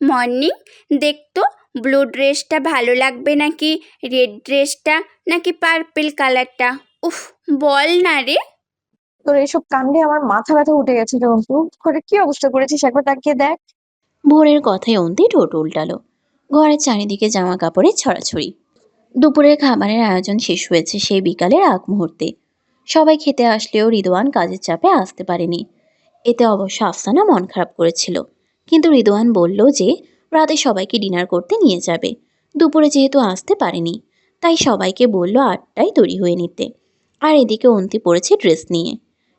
Morning, দেখতো blue ড্রেসটা ভালো লাগবে নাকি রেড ড্রেসটা নাকি পার্পল কালারটা? উফ, বল না রে। তোর এসব কাণ্ডে আমার মাথা ব্যথা উঠে গেছে রে অন্তু। ঘরে কি অবস্থা করেছিস একবার তাকিয়ে দেখ। ভোরের কথায় অন্তি ঠোঁট উল্টালো। ঘরের চারিদিকে জামা কাপড়ের ছড়াছড়ি। দুপুরের খাবারের আয়োজন শেষ হয়েছে সেই বিকালের আগ মুহূর্তে। সবাই খেতে আসলেও রিদওয়ান কাজের চাপে আসতে পারেনি। এতে অবশ্য আফসানা মন খারাপ করেছিল, কিন্তু রিদওয়ান বলল যে রাতে সবাইকে ডিনার করতে নিয়ে যাবে। দুপুরে যেহেতু আসতে পারেনি, তাই সবাইকে বলল 8টায় তৈরি হয়ে নিতে। আর এদিকে অন্তি পড়েছে ড্রেস নিয়ে।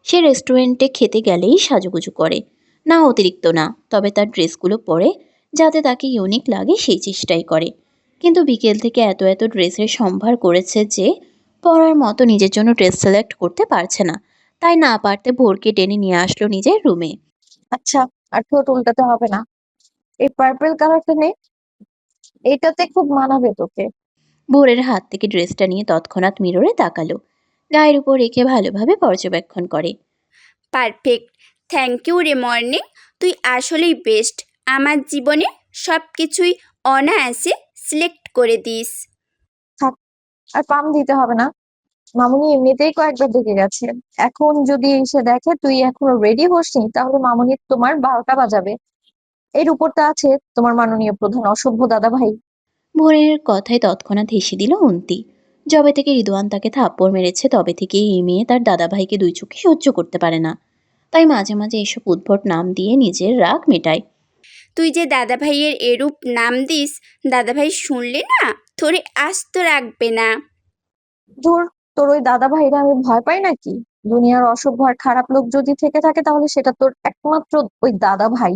সে রেস্টুরেন্টে খেতে গেলেই সাজুগুজু করে, না অতিরিক্ত না, তবে তার ড্রেসগুলো পরে যাতে তাকে ইউনিক লাগে সেই চেষ্টাই করে। কিন্তু বিকেল থেকে এত এত ড্রেসের সম্ভার করেছে যে পরার মতো নিজের জন্য ড্রেস সিলেক্ট করতে পারছে না। তাই না পারতে ভোরকে টেনে নিয়ে আসলো নিজের রুমে। আচ্ছা, আর ঠোঁট উল্টাতে হবে না। এই পার্পল কালারটা নে, এটাতে খুব মানাবে তোকে। ভোরের হাত থেকে ড্রেসটা নিয়ে তৎক্ষণাৎ মিররে তাকালো, গায়ের উপর রেখে ভালোভাবে পর্যবেক্ষণ করে। পারফেক্ট, থ্যাংক ইউ রে মর্নিং, তুই আসলেই বেস্ট। আমার জীবনে সব কিছুই অনায়াসে সিলেক্ট করে দিস। থাক, আর পাম দিতে হবে না। মামুনি এমনিতেই কয়েকবার দেখে গেছে। এখন যদি এসে দেখে তুই এখনো রেডি হসনি, তাহলে মামুনি তোমার 12টা বাজাবে। এর উপরটা আছে তোমার মাননীয় প্রধান অসভ্য দাদা ভাই। ভোরের কথায় তৎক্ষণাৎ হেসে দিল অন্তি। যবে থেকে রিদওয়ান তাকে থাপ্পড় মেরেছে তবে থেকেই এই মেয়ে তার দাদাভাইকে দুই চোখে সহ্য করতে পারে না। তাই মাঝে মাঝে এসব উদ্ভট নাম দিয়ে নিজের রাগ মেটায়। তুই যে দাদা ভাইয়ের এরূপ নাম দিস, দাদা ভাই শুনলে না তোরে আস্ত রাখবে না। ধুর, তোর ওই দাদা ভাইরা আমি ভয় পাই নাকি? দুনিয়ার অসভ্য আর খারাপ লোক যদি থেকে থাকে তাহলে সেটা তোর একমাত্র ওই দাদা ভাই।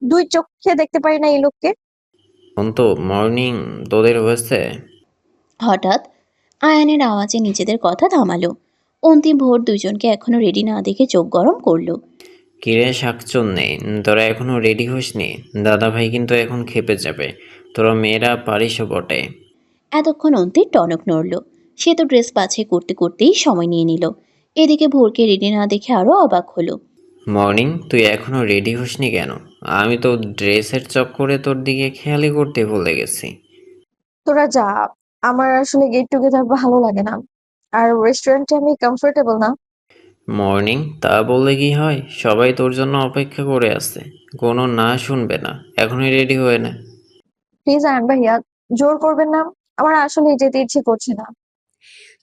দুই চোখে দেখতে পারি না এই লোককে। অন্তু, মর্নিং তোদের হয়েছে? হঠাৎ আয়ানের আওয়াজে নিজেদের কথা থামালো। অন্তিম ভোর দুজনকে এখনো রেডি না দেখে চোখ গরম করলো। কিরে শাকচুন্নি, তোরা এখনো রেডি হসনি? দাদা ভাই কিন্তু এখন খেপে যাবে। তোরা মেয়েরা পারিসও বটে। এতক্ষণ অন্তির টনক নড়ল। সে তো ড্রেস বাছাই করতে করতেই সময় নিয়ে নিল। এদিকে ভোরকে রেডি না দেখে আরো অবাক হলো। মর্নিং, তুই এখনো রেডি হসনি কেন? আমি তো ড্রেসের চক্করে তোর দিকে খেয়ালই করতে ভুলে গেছি। তোরা যা, আমার আসলে গেট টুগেদার ভালো লাগে না। আর রেস্টুরেন্টে আমি কমফোর্টেবল না। মর্নিং, তা বললে কি হয়? সবাই তোর জন্য অপেক্ষা করে আছে। কোনো না শুনবে না, এখনই রেডি হয়ে নে। প্লিজ আয়ন ভাইয়া, জোর করবেন না। আমার আসলে যেতে ইচ্ছে করছে না।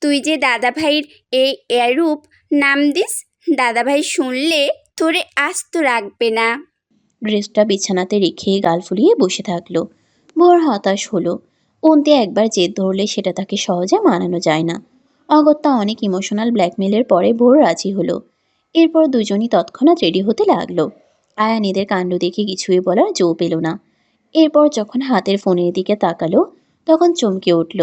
তুই যে দাদা ভাইয়ের এই এরূপ নাম দিস, দাদা ভাই শুনলে তোরে আস্ত রাখবে না। ড্রেসটা বিছানাতে রেখে গাল ফুলিয়ে বসে থাকলো। ভোর হতাশ হলো। অন্তে একবার জেদ ধরলে সেটা তাকে সহজে মানানো যায় না। অগত্যা অনেক ইমোশনাল ব্ল্যাকমেলের পরে ভোর রাজি হলো। এরপর দুজনই তৎক্ষণাৎ রেডি হতে লাগলো। আয়ান এদের কাণ্ড দেখে কিছুই বলার জো পেল না। এরপর যখন হাতের ফোনের দিকে তাকালো, তখন চমকে উঠল।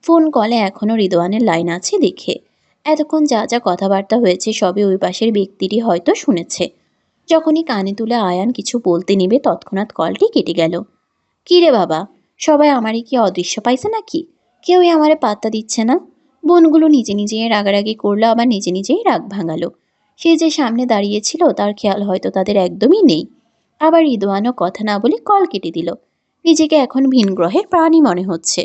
ফোন কলে এখনও রিদওয়ানের লাইন আছে দেখে। এতক্ষণ যা যা কথাবার্তা হয়েছে সবই ওই পাশের ব্যক্তিটি হয়তো শুনেছে। যখনই কানে তুলে আয়ান কিছু বলতে নেবে তৎক্ষণাৎ কলটি কেটে গেল। কি রে বাবা, সবাই আমারে কি অদৃশ্য পাইছে নাকি? কেউই আমারে পাত্তা দিচ্ছে না। বোনগুলো নিজে নিজেই রাগারাগি করলো, আবার নিজে নিজেই রাগ ভাঙালো। সে যে সামনে দাঁড়িয়েছিল তার খেয়াল হয়তো তাদের একদমই নেই। আবার রিদওয়ানও কথা না বলে কল কেটে দিল। নিজেকে এখন ভিন গ্রহের প্রাণী মনে হচ্ছে।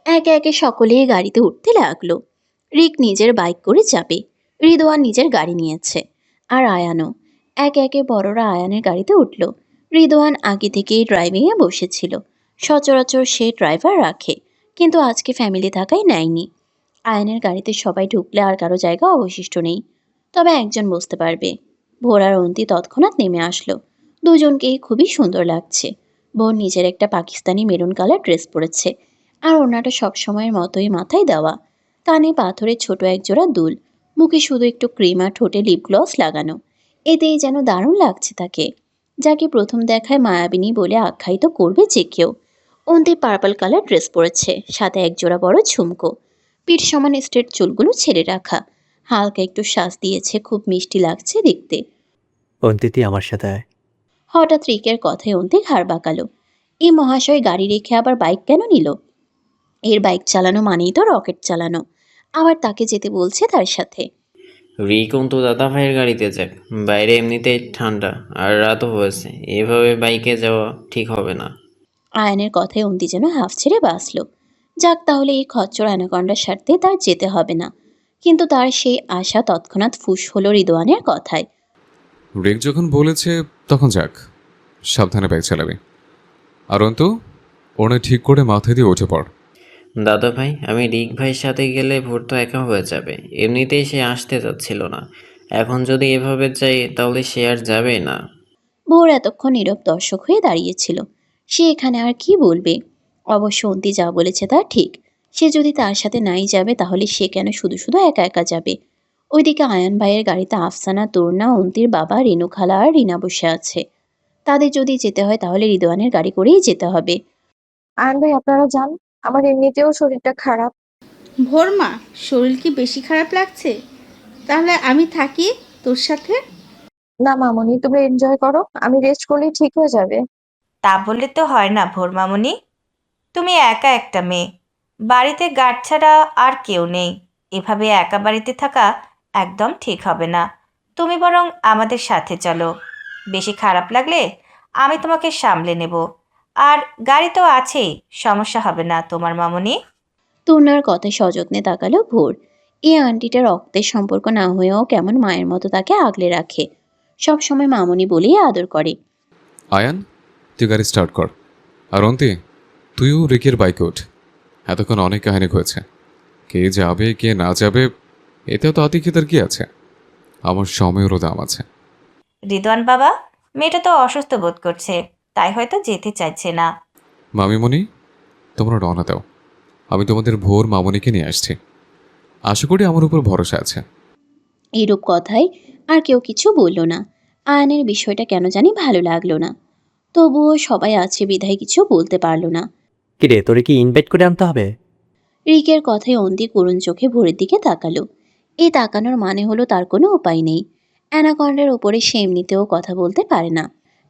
একে একে সকলেই গাড়িতে উঠতে লাগলো। রিক নিজের বাইক করে যাবে, রিদওয়ান নিজের গাড়ি নিয়েছে, আর আয়ানও। একে একে বড়রা আয়ানের গাড়িতে উঠল। রিদওয়ান আগে থেকেই ড্রাইভিংয়ে বসেছিল। সচরাচর সে ড্রাইভার রাখে, কিন্তু আজকে ফ্যামিলি থাকায় নেয়নি। আয়ানের গাড়িতে সবাই ঢুকলে আর কারো জায়গা অবশিষ্ট নেই। তবে একজন বসতে পারবে। ভোর আর অন্তি তৎক্ষণাৎ নেমে আসলো। দুজনকেই খুবই সুন্দর লাগছে। ভোর নিজের একটা পাকিস্তানি মেরুন কালার ড্রেস পরেছে, আর ওনাটা সবসময়ের মতোই মাথায় দেওয়া। কানে পাথরের ছোট একজোড়া দুল, মুখে শুধু একটু ক্রিম আর ঠোঁটে লিপ গ্লস লাগানো। এতেই যেন দারুণ লাগছে তাকে, যাকে প্রথম দেখায় মায়াবিনী বলে আখ্যায়িত করবে যে কেউ। অন্তি পার্পল কালার ড্রেস পরেছে, সাথে একজোড়া বড় ঝুমকো। পিঠ সমান স্ট্রেট চুলগুলো ছেড়ে রাখা, হালকা একটু শ্বাস দিয়েছে, খুব মিষ্টি লাগছে দেখতে। অন্তিতি আমার সাথে আয়। হঠাৎ রিকের কথায় অন্তি ঘাড় বাঁকালো। এই মহাশয় গাড়ি রেখে আবার বাইক কেন নিল? এর বাইক চালানো মানেই তো রকেট চালানো, আবার তাকে যেতে বলছে তার সাথে। রিকন তো দাদা ভাইয়ের গাড়িতে যাক, বাইরে এমনিতেই ঠান্ডা আর রাতও হয়েছে, এভাবে বাইকে যাওয়া ঠিক হবে না। আয়ানের কথায় অন্তি যেন হাফ ছেড়ে বাঁচল। যাক, তাহলে এই খচ্চর অ্যানাকন্ডার সাথে তার যেতে হবে না। কিন্তু তার সেই আশা তৎক্ষণাৎ ফুস হলো রিদওয়ানের কথায়। রেক যখন বলেছে তখন যাক, সাবধানে বাইক চালাবি। আর অন্তু, ওনে ঠিক করে মাথায় দিয়ে উঠে পড়। দাদা ভাই, আমি রিক ভাইয়ের সাথে গেলে ভোর তো একা হয়ে যাবে, এমনিতেই সে আসতে চাচ্ছিল না। এখন যদি এভাবে যাই তাহলে সে আর যাবে না। ভোর এতক্ষণ নীরব দর্শক হয়ে দাঁড়িয়েছিল। সে এখানে আর কি বলবে? অবশ্য অন্তি যা বলেছে তা ঠিক। সে যদি তার সাথে নাই যাবে তাহলে সে কেন শুধু শুধু একা একা যাবে? ওইদিকে আয়ান ভাইয়ের গাড়িতে আফসানা, তরুণা, অন্তির বাবা, রেনু খালা আর রিনা বসে আছে। তাদের যদি যেতে হয় তাহলে রিদওয়ানের গাড়ি করেই যেতে হবে। আয়ন ভাই আপনারা যান, আমার এমনিতেও শরীরটা খারাপ। ভোর মা, শরীর কি বেশি খারাপ লাগছে? তাহলে আমি থাকি তোর সাথে। না মামনি, তুমি এনজয় করো, আমি রেস্ট করলেই ঠিক হয়ে যাবে। তা বললে তো হয় না ভোর মামুনি, তুমি একা একটা মেয়ে, বাড়িতে গার্ড ছাড়া আর কেউ নেই। এভাবে একা বাড়িতে থাকা একদম ঠিক হবে না। তুমি বরং আমাদের সাথে চলো। বেশি খারাপ লাগলে আমি তোমাকে সামলে নেব। আর গাড়ি তো আছেই, সমস্যা হবে না তোমার মামুনি। তরুণার কথায় সযত্নে তাকালো ভোর। এই আন্টিটা রক্তের সম্পর্ক না হয়েও কেমন মায়ের মতো তাকে আগলে রাখে। সবসময় মামুনি বলেই আদর করে। আয়ান, তুই গাড়ি স্টার্ট কর। আর অন্তি, তুইও রিকের বাইকে উঠ। এতক্ষণ অনেক কাহিনী হয়েছে, কে যাবে কে না যাবে এতেও তো আতিথ্যতার কি আছে? আমার সময়েরও দাম আছে। রিদওয়ান বাবা, মেয়েটা তো অসুস্থ বোধ করছে, তাই হয়তো যেতে চাইছে না। মামিমণি, তোমরা রওনা দাও, আমি তোমাদের ভোর মামনিকে নিয়ে আসছি। আশা করি আমার উপর ভরসা আছে। এইরূপ কথায় আর কেউ কিছু বলল না। আয়ানের বিষয়টা কেন জানি ভালো লাগলো না। তবুও সবাই আছে বিধায় কিছু বলতে পারল না। কিরে, তোরে কি ইনভাইট করে আনতে হবে? রিকের কথায় অন্তি করুণ চোখে ভোরের দিকে তাকালো। এই তাকানোর মানে হলো তার কোনো উপায় নেই। অ্যানাকন্ডার ওপরে সে এমনিতেও কথা বলতে পারে না।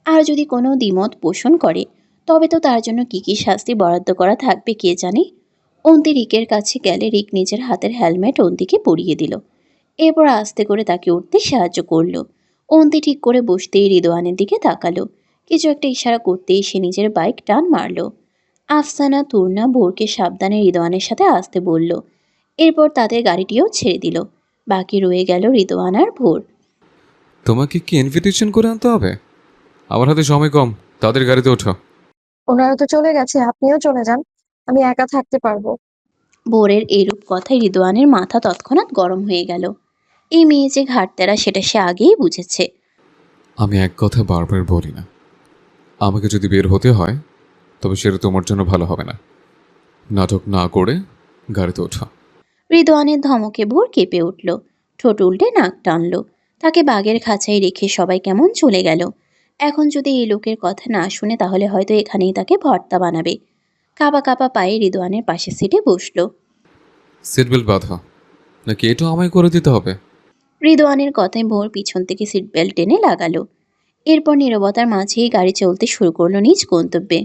আর যদি কোনো দ্বিমত পোষণ করে তবে তো তার জন্য কি কি শাস্তি বরাদ্দ করা থাকবে কে জানে। অন্তি রিকের কাছে গেলে রিক নিজের হাতের হেলমেট অন্তিকে পরিয়ে দিল। এরপর আস্তে করে তাকে উঠতে সাহায্য করলো। অন্তি ঠিক করে বসতেই রিদওয়ানের দিকে তাকালো। কিছু একটা ইশারা করতেই সে নিজের বাইক টান মারলো। আফসানা, তুর্না ভোরকে সাবধানে রিদওয়ানের সাথে আসতে বলল। এরপর তাদের গাড়িটিও ছেড়ে দিল। বাকি রয়ে গেল রিদওয়ান আর ভোর। তোমাকে কি ইনভিটেশন করে আনতে হবে? আমার হাতে সময় কম, তাদের গাড়িতে ওঠো। ওনারা তো চলে গেছে, আপনিও চলে যান, আমি একা থাকতে পারবো। ভোরের এইরূপ কথায় রিদওয়ানের মাথা তৎক্ষণাৎ গরম হয়ে গেল। এই মেয়ে যে ঘাটতেরা সেটা সে আগেই বুঝেছে। আমি এক কথা বারবার বলি না, আমাকে যদি বের হতে হয় তবে সেটা তোমার জন্য ভালো হবে না। নাটক না করে গাড়িতে ওঠো। রিদওয়ানের ধমকে ভোর কেঁপে উঠল। ঠোঁট উল্টে নাক টানল। তাকে বাঘের খাঁচায় রেখে সবাই কেমন চলে গেল। এখন যদি এই লোকের কথা না শুনে তাহলে হয়তো এখানেই তাকে ভর্তা বানাবে। কাঁপা কাঁপা পায়ে রিদওয়ানের পাশের সিটে বসলো। সিট বেল্ট বাঁধো, নাকি এটাও আমায় করে দিতে হবে? রিদওয়ানের কথায় ভোর পিছন থেকে সিট বেল্ট টেনে লাগালো। এরপর নীরবতার মাঝেই গাড়ি চলতে শুরু করলো নিজ গন্তব্যে।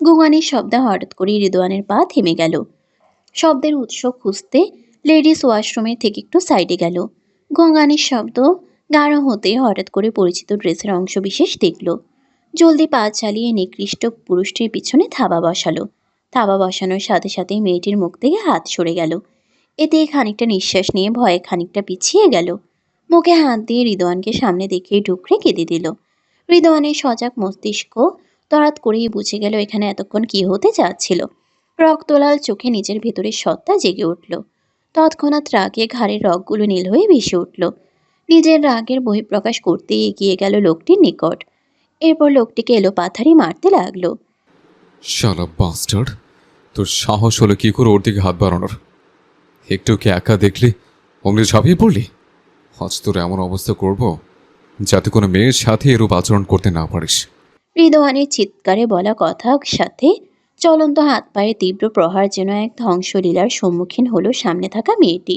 গুঙানির শব্দে হঠাৎ করেই রিদওয়ানের পা থেমে গেল। শব্দের উৎস খুঁজতে লেডিস ওয়াশরুমের থেকে একটু সাইডে গেল। গঙ্গানির শব্দ গাঢ় হতে হঠাৎ করে পরিচিত ড্রেসের অংশ বিশেষ দেখল। জলদি পা চালিয়ে নিকৃষ্ট পুরুষটির পিছনে থাবা বসালো। থাবা বসানোর সাথে সাথেই মেয়েটির মুখ থেকে হাত সরে গেল। এতে খানিকটা নিঃশ্বাস নিয়ে ভয়ে খানিকটা পিছিয়ে গেল। মুখে হাত দিয়ে রিদওয়ানকে সামনে দেখেই ঢুকরে কেঁদে দিল। রিদওয়ানের সজাগ মস্তিষ্ক তড়াৎ করেই বুঝে গেল এখানে এতক্ষণ কি হতে যাচ্ছিল। রক্তলাল চোখে নিজের ভেতরের সত্তা জেগে উঠল। তৎক্ষণাৎ রাগে ঘাড়ের রগগুলো নীল হয়ে ভেসে উঠল। নিজের রাগের বহিঃপ্রকাশ করতেই এগিয়ে গেল লোকটির নিকট। এরপর লোকটিকে এলোপাথারি মারতে লাগলো। শালা বাস্টার্ড, তোর সাহস হলো কি করে ওর দিকে হাত বাড়ানোর? একটু কি একা দেখলি অমনি ঝাঁপিয়ে পড়লি? আজ তোর এমন অবস্থা করব যাতে কোনো মেয়ের সাথে এরূপ আচরণ করতে না পারিস। রিদওয়ানের চিৎকারে বলা কথার সাথে চলন্ত হাত পায়ের তীব্র প্রহার যেন এক ধ্বংসলীলার সম্মুখীন হলো সামনে থাকা মেয়েটি।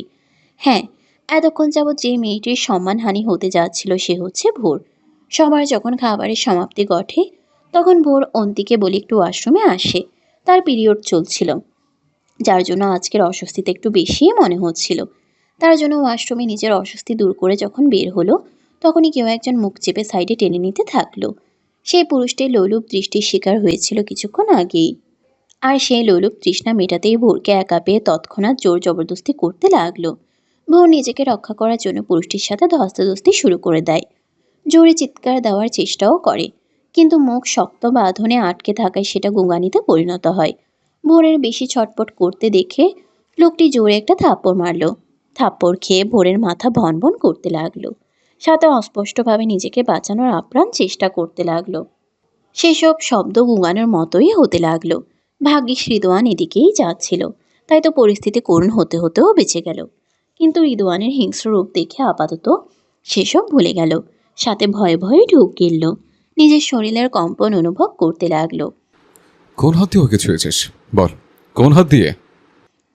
হ্যাঁ, এতক্ষণ যাবৎ যে মেয়েটির সম্মানহানি হতে যাচ্ছিল সে হচ্ছে ভোর। সবার যখন খাবারের সমাপ্তি ঘটে তখন ভোর অন্তিকে বলে একটু ওয়াশরুমে আসে। তার পিরিয়ড চলছিল, যার জন্য আজকের অস্বস্তিতে একটু বেশিই মনে হচ্ছিল। তার জন্য ওয়াশরুমে নিজের অস্বস্তি দূর করে যখন বের হলো, তখনই কেউ একজন মুখ চেপে সাইডে টেনে নিতে থাকলো। সেই পুরুষটি লোলুপ দৃষ্টির শিকার হয়েছিল কিছুক্ষণ আগেই, আর সেই লোলুপ তৃষ্ণা মেটাতেই ভোরকে একা পেয়ে তৎক্ষণাৎ জোর জবরদস্তি করতে লাগলো। ভোর নিজেকে রক্ষা করার জন্য পুরুষটির সাথে ধস্তাধস্তি শুরু করে দেয়। জোরে চিৎকার দেওয়ার চেষ্টাও করে, কিন্তু মুখ শক্ত বাঁধনে আটকে থাকায় সেটা গোঙানিতে পরিণত হয়। ভোরের বেশি ছটপট করতে দেখে লোকটি জোরে একটা থাপ্পড় মারল। থাপ্পড় খেয়ে ভোরের মাথা ভনভন করতে লাগলো, সাথে অস্পষ্টভাবে নিজেকে বাঁচানোর আপ্রাণ চেষ্টা করতে লাগলো। সেসব শব্দ গুঙানোর মতোই হতে লাগলো। ভাগ্যিস রিদওয়ান এদিকেই যাচ্ছিল, তাই তো পরিস্থিতি করুণ হতে হতেও বেঁচে গেল। কিন্তু রিদওয়ানের হিংস্র রূপ দেখে আপাতত সেসব ভুলে গেল, সাথে ভয়ে ভয়ে ঢুক গেল। নিজের শরীরের কম্পন অনুভব করতে লাগলো। কোন হাত দিয়ে ওকে ছুঁয়েছিস? বল, কোন হাত দিয়ে?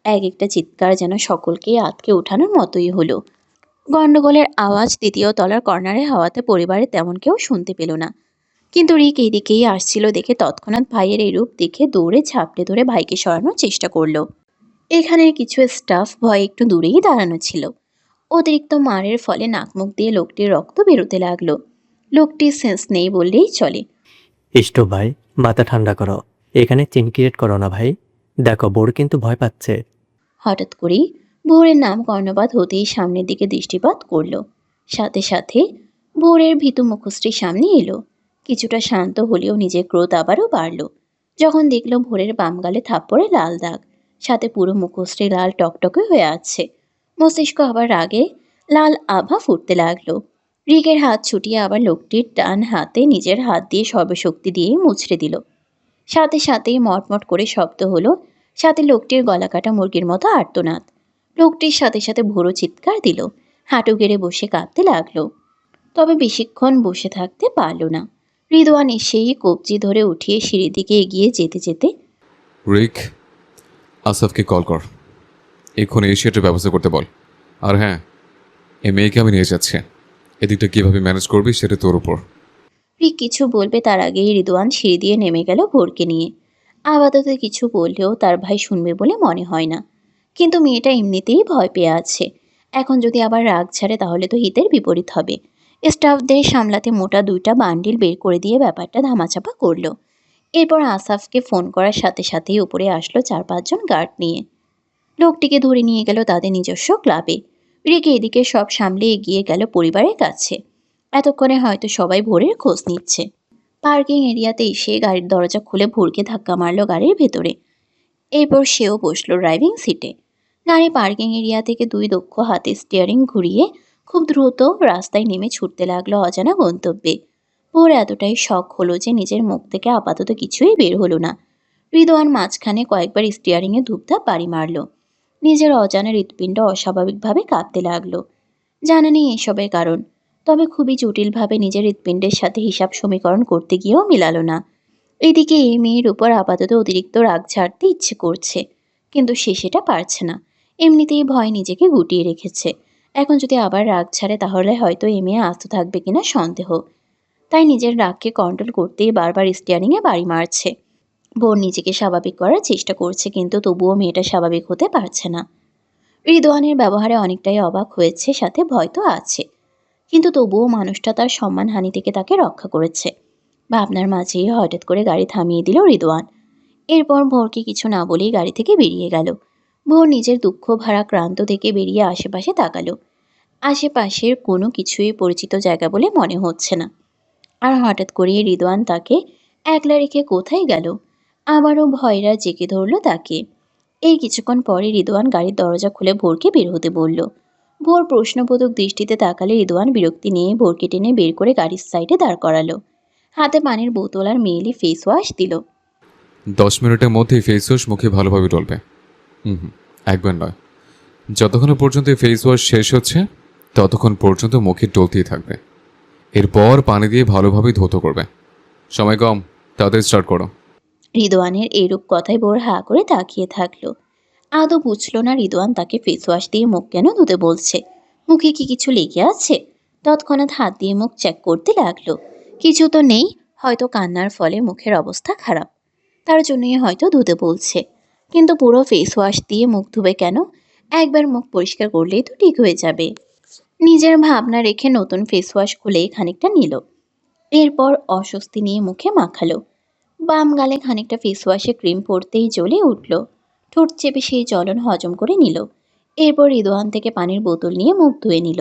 এক একটা চিৎকার যেন সকলকেই আটকে ওঠানোর মতোই হলো। গন্ডগোলের আওয়াজ দ্বিতীয় তলার কর্নারে হাওয়াতে পরিবারে তেমন কেউ শুনতে পেল না। কিন্তু রিক এইদিকেই আসছিল দেখে তৎক্ষণাৎ ভাইয়ের এই রূপ দেখে দৌড়ে ঝাঁপটে ধরে ভাইকে সরানোর চেষ্টা করলো। এখানের কিছু স্টাফ ভয়ে একটু দূরেই দাঁড়ানো ছিল। অতিরিক্ত মারের ফলে নাকমুখ দিয়ে লোকটির রক্ত বেরোতে লাগলো। লোকটির সেন্স নেই বললেই চলে। ইষ্টু ভাই, মাথা ঠান্ডা করো। এখানে চিন ক্রিয়েট করো না ভাই। দেখো বোর কিন্তু ভয় পাচ্ছে। হঠাৎ করেই ভোরের নাম কর্ণপাত হতেই সামনের দিকে দৃষ্টিপাত করলো। সাথে সাথে ভোরের ভীতু মুখশ্রী সামনে এলো। কিছুটা শান্ত হলেও নিজের ক্রোধ আবারও বাড়ল যখন দেখলো ভোরের বাম গালে থাপ্পড়ে লাল দাগ, সাথে পুরো মুখশ্রী লাল টকটকে হয়ে আছে। মস্তিষ্ক আবার রাগে লাল আভা ফুটতে লাগলো। রিকের হাত ছুটিয়ে আবার লোকটির ডান হাতে নিজের হাত দিয়ে সর্বশক্তি দিয়ে মুচড়ে দিল। সাথে সাথেই মটমট করে শব্দ হলো, সাথে লোকটির গলা কাটা মুরগির মতো আর্তনাদ। লোকটির সাথে সাথে ভোরও চিৎকার দিল, হাঁটু গেড়ে বসে কাঁপতে লাগলো। তবে বেশিক্ষণ বসে থাকতে পারল না। রিদওয়ান এসেই কবজি ধরে উঠিয়ে সিঁড়ির দিকে এগিয়ে যেতে যেতে, রিক, আসাফকে কল কর, এক্ষুনি এসে এটার ব্যবস্থা করতে বল। আর হ্যাঁ, এই মেয়েকে আমি নিয়ে যাচ্ছি, এদিকটা কীভাবে ম্যানেজ করবি সেটা তোর উপর। রিক কিছু বলবে তার আগেই রিদওয়ান সিঁড়ি দিয়ে নেমে গেল ভোরকে নিয়ে। আপাতত কিছু বললেও তার ভাই শুনবে বলে মনে হয় না। কিন্তু মেয়েটা এমনিতেই ভয় পেয়ে আছে, এখন যদি আবার রাগ ছাড়ে তাহলে তো হিতের বিপরীত হবে। স্টাফদের সামলাতে মোটা 2টা বান্ডিল বের করে দিয়ে ব্যাপারটা ধামাচাপা করলো। এরপর আসাফকে ফোন করার সাথে সাথেই উপরে আসলো 4-5 জন গার্ড নিয়ে। লোকটিকে ধরে নিয়ে গেল তাদের নিজস্ব ক্লাবে। রিকে এদিকে সব সামলে এগিয়ে গেল পরিবারের কাছে। এতক্ষণে হয়তো সবাই ভোরের খোঁজ নিচ্ছে। পার্কিং এরিয়াতে এসে গাড়ির দরজা খুলে ভোরকে ধাক্কা মারল গাড়ির ভেতরে। এরপর সেও বসলো ড্রাইভিং সিটে। গাড়ি পার্কিং এরিয়া থেকে 2 দক্ষ হাতে স্টিয়ারিং ঘুরিয়ে খুব দ্রুত রাস্তায় নেমে ছুটতে লাগলো অজানা গন্তব্যে। ভোর এতটাই শখ হলো যে নিজের মুখ থেকে আপাতত কিছুই বের হলো না। রিদওয়ান মাঝখানে কয়েকবার স্টিয়ারিংয়ে ধূপধাপ বাড়ি মারল। নিজের অজানা হৃৎপিণ্ড অস্বাভাবিকভাবে কাঁপতে লাগলো। জানা নেই এসবের কারণ, তবে খুবই জটিলভাবে নিজের হৃৎপিণ্ডের সাথে হিসাব সমীকরণ করতে গিয়েও মিলালো না। এদিকে এই মেয়ের উপর আপাতত অতিরিক্ত রাগ ছাড়তে ইচ্ছে করছে, কিন্তু সে সেটা পারছে না। এমনিতেই ভয় নিজেকে গুটিয়ে রেখেছে, এখন যদি আবার রাগ ছাড়ে তাহলে হয়তো এই মেয়ে আস্ত থাকবে কিনা সন্দেহ। তাই নিজের রাগকে কন্ট্রোল করতেই বারবার স্টিয়ারিংয়ে বাড়ি মারছে। বোন নিজেকে স্বাভাবিক করার চেষ্টা করছে, কিন্তু তবুও মেয়েটা স্বাভাবিক হতে পারছে না। রিদওয়ানের ব্যবহারে অনেকটাই অবাক হয়েছে, সাথে ভয় তো আছে, কিন্তু তবুও মানুষটা তার সম্মানহানি থেকে তাকে রক্ষা করেছে। ভাবনার মাঝেই হঠাৎ করে গাড়ি থামিয়ে দিল রিদওয়ান। এরপর ভোরকে কিছু না বলেই গাড়ি থেকে বেরিয়ে গেল। ভোর নিজের দুঃখ ভারা ক্রান্ত থেকে বেরিয়ে আশেপাশে তাকালো। আশেপাশের কোনো কিছুই পরিচিত জায়গা বলে মনে হচ্ছে না। আর হঠাৎ করেই রিদওয়ান তাকে একলা রেখে কোথায় গেল? আবারও ভয়রা জেগে ধরল তাকে। এই কিছুক্ষণ পরে রিদওয়ান গাড়ির দরজা খুলে ভোরকে বের হতে বলল। ভোর প্রশ্নবোধক দৃষ্টিতে তাকালে রিদওয়ান বিরক্তি নিয়ে ভোরকে টেনে বের করে গাড়ির সাইডে দাঁড় করালো। হাতে পানির বোতল আর মেয়েলি ফেস ওয়াশ দিল। 10 মিনিটের মধ্যেই ফেস ওয়াশ মুখে ভালোভাবে ডলবে। একবার নয়, যতক্ষণ পর্যন্ত ফেস ওয়াশ শেষ হচ্ছে ততক্ষণ পর্যন্ত মুখে ডলতেই থাকবে। এরপর পানি দিয়ে ভালোভাবে ধৌত করবে। সময় কম, তাদের স্টার্ট করো। রিদওয়ানের এইরূপ কথায় ভোর হা করে তাকিয়ে থাকলো। আদৌ বুঝল না রিদওয়ান তাকে ফেস ওয়াশ দিয়ে মুখ কেন ধুতে বলছে। মুখে কি কিছু লেগে আছে? তৎক্ষণাৎ হাত দিয়ে মুখ চেক করতে লাগলো। কিছু তো নেই, হয়তো কান্নার ফলে মুখের অবস্থা খারাপ, তার জন্যই হয়তো ধুতে বলছে। কিন্তু পুরো ফেস ওয়াশ দিয়ে মুখ ধুবে কেন? একবার মুখ পরিষ্কার করলেই তো ঠিক হয়ে যাবে। নিজের ভাবনা রেখে নতুন ফেস ওয়াশ খুলে খানিকটা নিল। এরপর অস্বস্তি নিয়ে মুখে মাখালো। বাম গালে খানিকটা ফেস ওয়াশে ক্রিম পড়তেই জ্বলে উঠল। ঠোঁট চেপে সেই জ্বলন হজম করে নিল। এরপর রিদোয়ান থেকে পানির বোতল নিয়ে মুখ ধুয়ে নিল।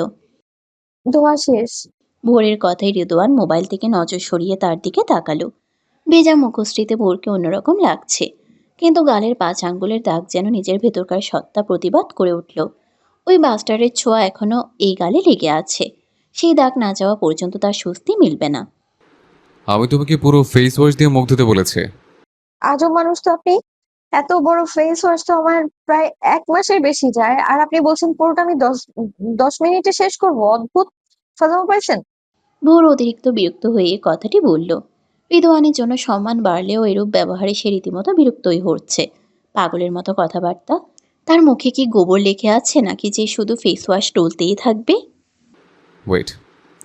ধোয়া শেষ। ভোরের কথায় রিদোয়ান মোবাইল থেকে নজর সরিয়ে তার দিকে তাকালো। ভেজা মুখশ্রীতে ভোরকে অন্যরকম লাগছে, কিন্তু গালের 5 আঙ্গুলের দাগ যেন নিজের ভেতরকার সত্তা প্রতিবাদ করে উঠল। ওই বাস্টারের ছোঁয়া এখনো এই গালে লেগে আছে। সেই দাগ না যাওয়া পর্যন্ত তার স্বস্তি মিলবে না। আমি তোমাকে পুরো ফেস ওয়াশ দিয়ে মুখ ধুতে বলেছে। আজব মানুষ তো আপনি। এত বড় ফেস ওয়াশ তো আমার প্রায় 1 মাসের বেশি যায়, আর আপনি বলছেন পুরোটা আমি 10 মিনিটে শেষ করবো? অদ্ভুত ফাজলামো পাইছেন। ভোর অতিরিক্ত বিরক্ত হয়ে এ কথাটি বলল। রিদোয়ানের জন্য সম্মান বাড়লেও এরূপ ব্যবহারে সে রীতিমতো বিরক্তই হচ্ছে। পাগলের মতো কথাবার্তা। তার মুখে কি গোবর লেখে আছে, নাকি যে শুধু ফেস ওয়াশ টলতেই থাকবে? ওয়েট,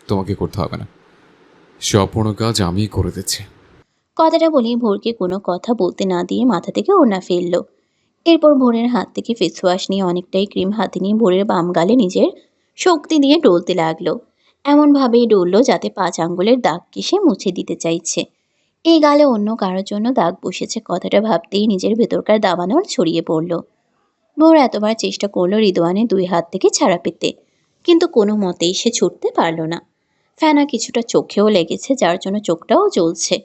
তোমাকে করতে হবে না, সম্পূর্ণ কাজ আমিই করে দিচ্ছি। কথাটা বলেই ভোরকে কোনো কথা বলতে না দিয়ে মাথা থেকে ওড়না ফেলল। এরপর ভোরের হাত থেকে ফেস ওয়াশ নিয়ে অনেকটাই ক্রিম হাতে নিয়ে ভোরের বাম গালে নিজের শক্তি দিয়ে ডলতে লাগলো। এমনভাবেই ডলল যাতে 5 আঙ্গুলের দাগকে সে মুছে দিতে চাইছে। এই গালে অন্য কারোর জন্য দাগ বসেছে কথাটা ভাবতেই নিজের ভেতরকার দাবানল ছড়িয়ে পড়ল। ভোর এতবার চেষ্টা করলো রিদোয়ানের 2 হাত থেকে ছাড়া পেতে, কিন্তু কোনো মতেই সে ছুটতে পারল না। ফেনা কিছুটা চোখেও লেগেছে, যার জন্য চোখটাও জ্বলছে।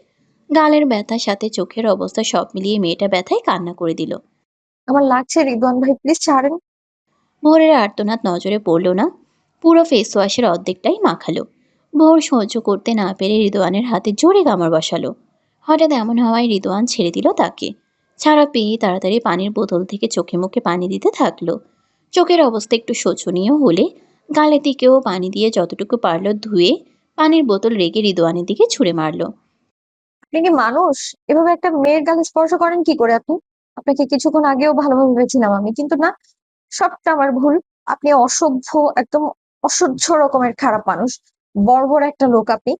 গালের ব্যথার সাথে চোখের অবস্থা সব মিলিয়ে মেয়েটা ব্যথায় কান্না করে দিল। আমার লাগছে রিদওয়ান ভাই, প্লিজ ছাড়েন। ভোরের আর্তনাদ নজরে পড়ল না। পুরো ফেস ওয়াশের অর্ধেকটাই মাখালো। ভোর সহ্য করতে না পেরে রিদোয়ানের হাতে জোরে কামড় বসালো। হঠাৎ এমন হওয়ায় রিদোয়ান ছেড়ে দিল তাকে। ছাড়া পেয়ে তাড়াতাড়ি পানির বোতল থেকে চোখে মুখে পানি দিতে থাকলো। চোখের অবস্থা একটু শোচনীয় হলে গালের দিকেও পানি দিয়ে যতটুকু পারল ধুয়ে পানির বোতল রেগে রিদোয়ানের দিকে ছুঁড়ে মারল। আপনি কি মানুষ? এভাবে একটা মেয়ের গালে স্পর্শ করেন কি করে আপনি? আপনাকে কিছুক্ষণ আগেও ভালোভাবে ভেবেছিলাম আমি, কিন্তু না, সবটা আমার ভুল। আপনি অসভ্য, একদম অসহ্য রকমের খারাপ মানুষ, বর্বর একটা লোক আপনি।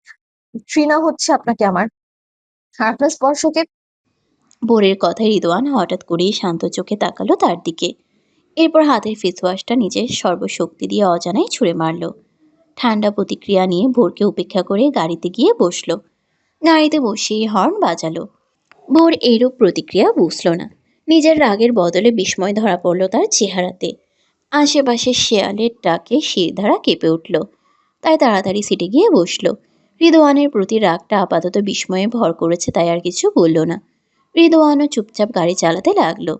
ঘৃণা হচ্ছে আপনাকে আমার, আর আপনার স্পর্শকে। ভোরের কথায় রিদোয়ান হঠাৎ করেই শান্ত চোখে তাকালো তার দিকে। এরপর হাতের ফেস ওয়াশটা নিজের সর্বশক্তি দিয়ে অজানায় ছুঁড়ে মারল। ঠান্ডা প্রতিক্রিয়া নিয়ে ভোরকে উপেক্ষা করে গাড়িতে গিয়ে বসলো। গাড়িতে বসেই হর্ন বাজালো। ভোর এইরূপ প্রতিক্রিয়া বুঝল না। নিজের রাগের বদলে বিস্ময় ধরা পড়ল তার চেহারাতে। আশেপাশে শেয়ালের ডাকে শিরধারা কেঁপে উঠল। তাই তাড়াতাড়ি সিটে গিয়ে বসলো। রিদোয়ানের প্রতি রাগটা আপাতত বিস্ময়ে ভর করেছে, তাই আর কিছু বলল না। রিদোয়ানও চুপচাপ গাড়ি চালাতে লাগলো।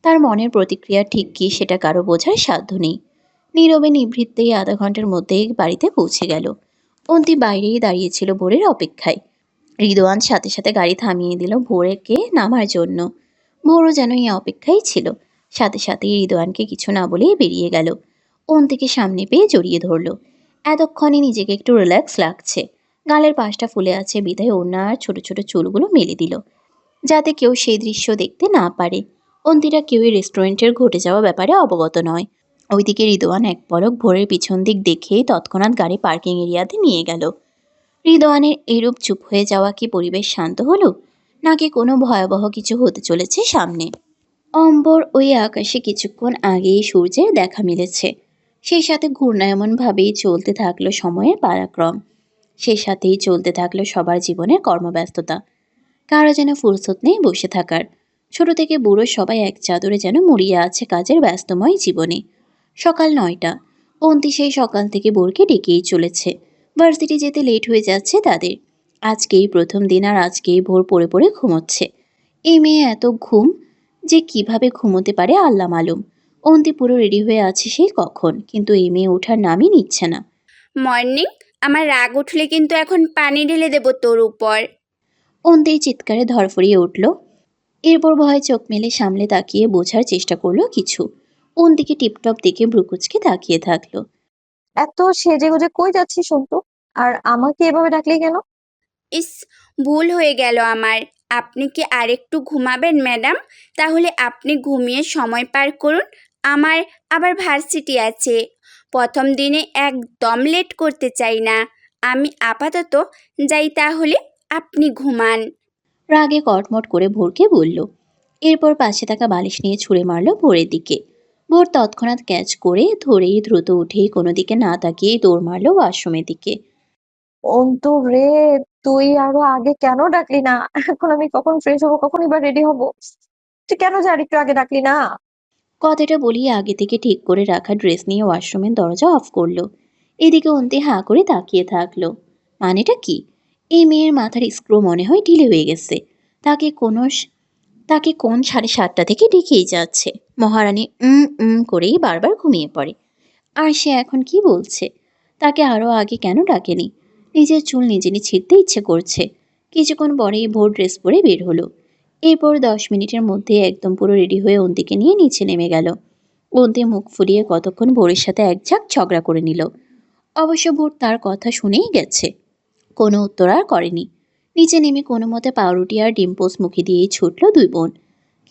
তার মনের প্রতিক্রিয়া ঠিক কী সেটা কারো বোঝার সাধ্য নেই। নীরবে নিভৃতেই আধা ঘন্টার মধ্যেই বাড়িতে পৌঁছে গেল। অন্তি বাইরেই দাঁড়িয়েছিল ভোরের অপেক্ষায়। রিদোয়ান সাথে সাথে গাড়ি থামিয়ে দিল ভোরকে নামার জন্য। ভোরও যেন এই অপেক্ষাই ছিল। সাথে সাথেই রিদোয়ানকে কিছু না বলেই বেরিয়ে গেল। অন্তিকে সামনে পেয়ে জড়িয়ে ধরল। এতক্ষণে নিজেকে একটু রিল্যাক্স লাগছে। গালের পাশটা ফুলে আছে বিধায় ওনার ছোট ছোট চুলগুলো মেলে দিল, যাতে কেউ সেই দৃশ্য দেখতে না পারে। অন্তিরা কেউই রেস্টুরেন্টের ঘটে যাওয়া ব্যাপারে অবগত নয়। ওইদিকে রিদোয়ান এক পলক ভোরের পিছন দিক দেখেই তৎক্ষণাৎ গাড়ি পার্কিং এরিয়াতে নিয়ে গেল। রিদোয়ানের এইরূপ চুপ হয়ে যাওয়া কি পরিবেশ শান্ত হলো, নাকি কোনো ভয়াবহ কিছু হতে চলেছে সামনে? অম্বর ওই আকাশে কিছুক্ষণ আগেই সূর্যের দেখা মিলেছে। সেই সাথে ঘূর্ণায়মনভাবেই চলতে থাকলো সময়ের পারাক্রম। সেই সাথেই চলতে থাকলো সবার জীবনের কর্মব্যস্ততা। কারো যেন ফুরসত নেই বসে থাকার। ছোট থেকে বুড়ো সবাই এক চাদরে যেন মুড়িয়ে আছে কাজের ব্যস্তময় জীবনে। সকাল 9টা। অন্তি সেই সকাল থেকে বোরকে ডেকেই চলেছে। ভার্সিটি যেতে লেট হয়ে যাচ্ছে তাদের। আজকেই প্রথম দিন, আর আজকেই ভোর পড়ে পড়ে ঘুমোচ্ছে। এই মেয়ে এত ঘুম যে কিভাবে ঘুমোতে পারে আল্লাহ মালুম। অন্তি পুরো রেডি হয়ে আছে সেই কখন, কিন্তু এই মেয়ে ওঠার নামই নিচ্ছে না। মর্নিং, আমার রাগ উঠলে কিন্তু এখন পানি ঢেলে দেবো তোর উপর। অন্তি চিৎকারে ধরফরিয়ে উঠল। এরপর ভয়ে চোখ মেলে সামলে তাকিয়ে বোঝার চেষ্টা করলো কিছু। অন্তিকে টিপটপ দেখে ভ্রুকুচকে তাকিয়ে থাকলো। এত সেজে গুজে কই যাচ্ছি শুনতো? আর আমাকে এভাবে ডাকলি কেন? ইস, ভুল হয়ে গেল আমার। আপনি কি আরেকটু ঘুমাবেন ম্যাডাম? তাহলে আপনি ঘুমিয়ে সময় পার করুন। আমার আবার ভার্সিটি আছে। প্রথম দিনে একদম লেট করতে চাই না। আমি আপাতত যাই, তাহলে আপনি ঘুমান। রাগে কটমট করে ভোরকে বলল। এরপর পাশে থাকা বালিশ নিয়ে ছুঁড়ে মারল ভোরের দিকে। ভোর তৎক্ষণাৎ ক্যাচ করে ধরেই দ্রুত উঠেই কোনো দিকে না তাকিয়ে দৌড় মারল ওয়াশরুমের দিকে। অন্তু রে, তুই আরো আগে কেন ডাকলি না? এখন আমি কখন ফ্রেশ হবো, কখন এবার রেডি হবো? তুই কেন যে আর একটু আগে ডাকলি না? কথাটা বলিয়ে আগে থেকে ঠিক করে রাখা ড্রেস নিয়ে ওয়াশরুমের দরজা অফ করলো। এদিকে অন্তি হাঁ করে তাকিয়ে থাকলো। মানেটা কি? এই মেয়ের মাথার স্ক্রু মনে হয় ঢিলে হয়ে গেছে। তাকে কোনো তাকে কোন 7:30 থেকে ডেকেই যাচ্ছে। মহারানী করেই বারবার ঘুমিয়ে পড়ে। আর সে এখন কি বলছে? তাকে আরও আগে কেন ডাকেনি? নিজের চুল নিজে ছিঁড়তে ইচ্ছে করছে। কিছুক্ষণ পরেই ভোর ড্রেস পরে বের হলো। এরপর 10 মিনিটের মধ্যে একদম পুরো রেডি হয়ে অন্তিকে নিয়ে নিচে নেমে গেল। অন্তি মুখ ফুলিয়ে কতক্ষণ ভোরের সাথে একঝাঁক ঝগড়া করে নিল। অবশ্য ভোর তার কথা শুনেই গেছে, কোনো উত্তর আর করেনি। নিচে নেমে কোনো মতে পাউরুটি আর ডিম পোস্ট মুখে দিয়েই ছুটল দুই বোন।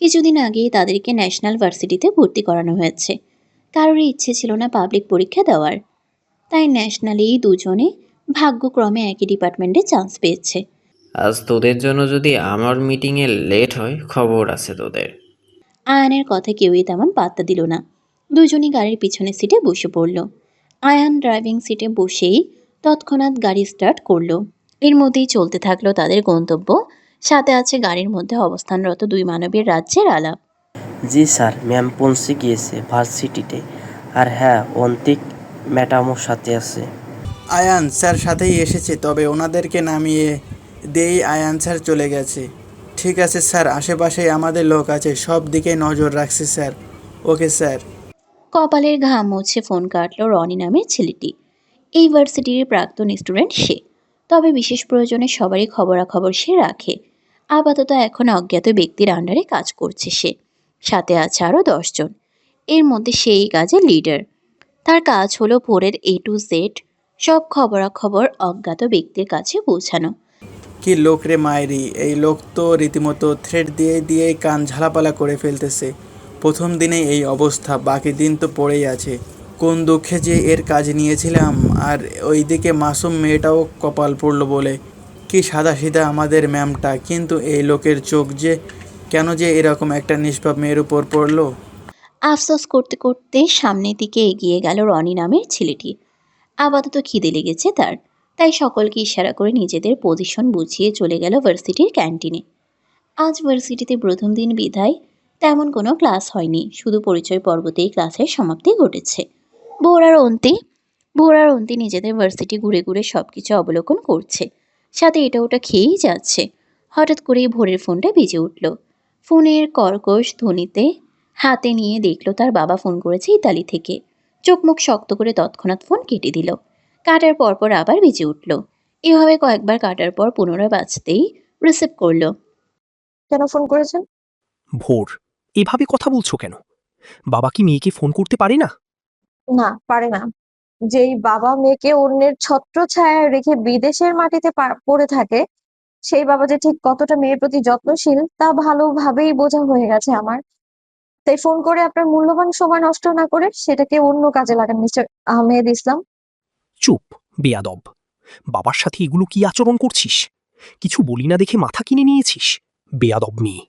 কিছুদিন আগেই তাদেরকে ন্যাশনাল ভার্সিটিতে ভর্তি করানো হয়েছে। কারোরই ইচ্ছে ছিল না পাবলিক পরীক্ষা দেওয়ার, তাই ন্যাশনালেই দুজনে ভাগ্যক্রমে একই ডিপার্টমেন্টে চান্স পেয়েছে। আজ তোদের জন্য যদি আমার মিটিংয়ে লেট হয়, খবর আছে তোদের। আয়ানের কথা কেউই তেমন পাত্তা দিল না। দুজনই গাড়ির পিছনের সিটে বসে পড়ল। আয়ান ড্রাইভিং সিটে বসেই তৎক্ষণাৎ গাড়ি স্টার্ট করলো। এর মধ্যেই চলতে থাকলো তাদের গন্তব্য। সাথে আছে গাড়ির মধ্যে অবস্থানরত দুই মানবের রাজ্যের আলাপ। জি স্যার, ম্যাম পৌঁছে গিয়েছে ভার্সিটিতে। আর হ্যাঁ, অন্তিক ম্যাডামও সাথে আছে। আয়ান স্যার সাথেই এসেছে, তবে ওনাদেরকে নামিয়ে দিয়েই আয়ান স্যার চলে গেছে। ঠিক আছে স্যার, আশেপাশেই আমাদের লোক আছে, সব দিকে নজর রাখছে স্যার। Okay sir. কপালের ঘাম মুছে ফোন কাটল রনি নামের ছেলেটি। এই ভার্সিটির প্রাক্তন স্টুডেন্ট সে। তবে বিশেষ প্রয়োজনে সবারই খবরাখবর সে রাখে। আপাতত এখন অজ্ঞাত ব্যক্তির আন্ডারে কাজ করছে সে। সাথে আছে আরও 10 জন। এর মধ্যে সেই কাজের লিডার। তার কাজ হলো ভোরের A to Z সব খবরাখবর অজ্ঞাত ব্যক্তির কাছে পৌঁছানো। কি লোক রে মায়েরি, এই লোক তো রীতিমতো থ্রেড দিয়ে দিয়েই কান ঝালাপালা করে ফেলতেছে। প্রথম দিনে এই অবস্থা, বাকি দিন তো পড়েই আছে। কোন দুঃখে যে এর কাজ নিয়েছিলাম, আর ওইদিকে মাসুম মেয়েটাও কপাল পড়লো বলে। কি সাদাসিধা আমাদের ম্যামটা, কিন্তু এই লোকের চোখ যে কেন যে এরকম একটা নিষ্পাপ মেয়ের উপর পড়লো। আফসোস করতে করতে সামনের দিকে এগিয়ে গেল রনি নামের ছেলেটি। আপাতত খিদে লেগেছে তার, তাই সকলকে ইশারা করে নিজেদের পজিশন বুঝিয়ে চলে গেল ভার্সিটির ক্যান্টিনে। আজ ভার্সিটিতে প্রথম দিন বিধায় তেমন কোনো ক্লাস হয়নি, শুধু পরিচয় পর্বতেই ক্লাসের সমাপ্তি ঘটেছে। ভোর আর অন্তি নিজেদের ভার্সিটি ঘুরে ঘুরে সব কিছু অবলোকন করছে, সাথে এটা ওটা খেয়েই যাচ্ছে। হঠাৎ করেই ভোরের ফোনটা বেজে উঠল। ফোনের কর্কশ ধ্বনিতে হাতে নিয়ে দেখলো তার বাবা ফোন করেছে ইতালি থেকে। চোখ মুখ শক্ত করে তৎক্ষণাৎ ফোন কেটে দিল। কাটার পরপর আবার বেজে উঠল। এভাবে কয়েকবার কাটার পর পুনরায় বাজতেই রিসিভ করলো। কেন ফোন করেছেন? ভোর, এভাবে কথা বলছো কেন? বাবা কি মেয়েকে ফোন করতে পারে না? না, পারে না। যেই বাবা মেয়েকে অন্যের ছত্রছায়ায় রেখে বিদেশের মাটিতে পড়ে থাকে, সেই বাবা যে ঠিক কতটা মেয়ের প্রতি যত্নশীল তা ভালোভাবেই বোঝা হয়ে গেছে আমার। তাই ফোন করে আপনার মূল্যবান সময় নষ্ট না করে সেটাকে অন্য কাজে লাগান মিস্টার আহমেদ ইসলাম। চুপ, বেয়াদব। বাবার সাথে এগুলো কি আচরণ করছিস? কিছু বলি না দেখে মাথা কিনে নিয়েছিস? বেয়াদব মেয়ে।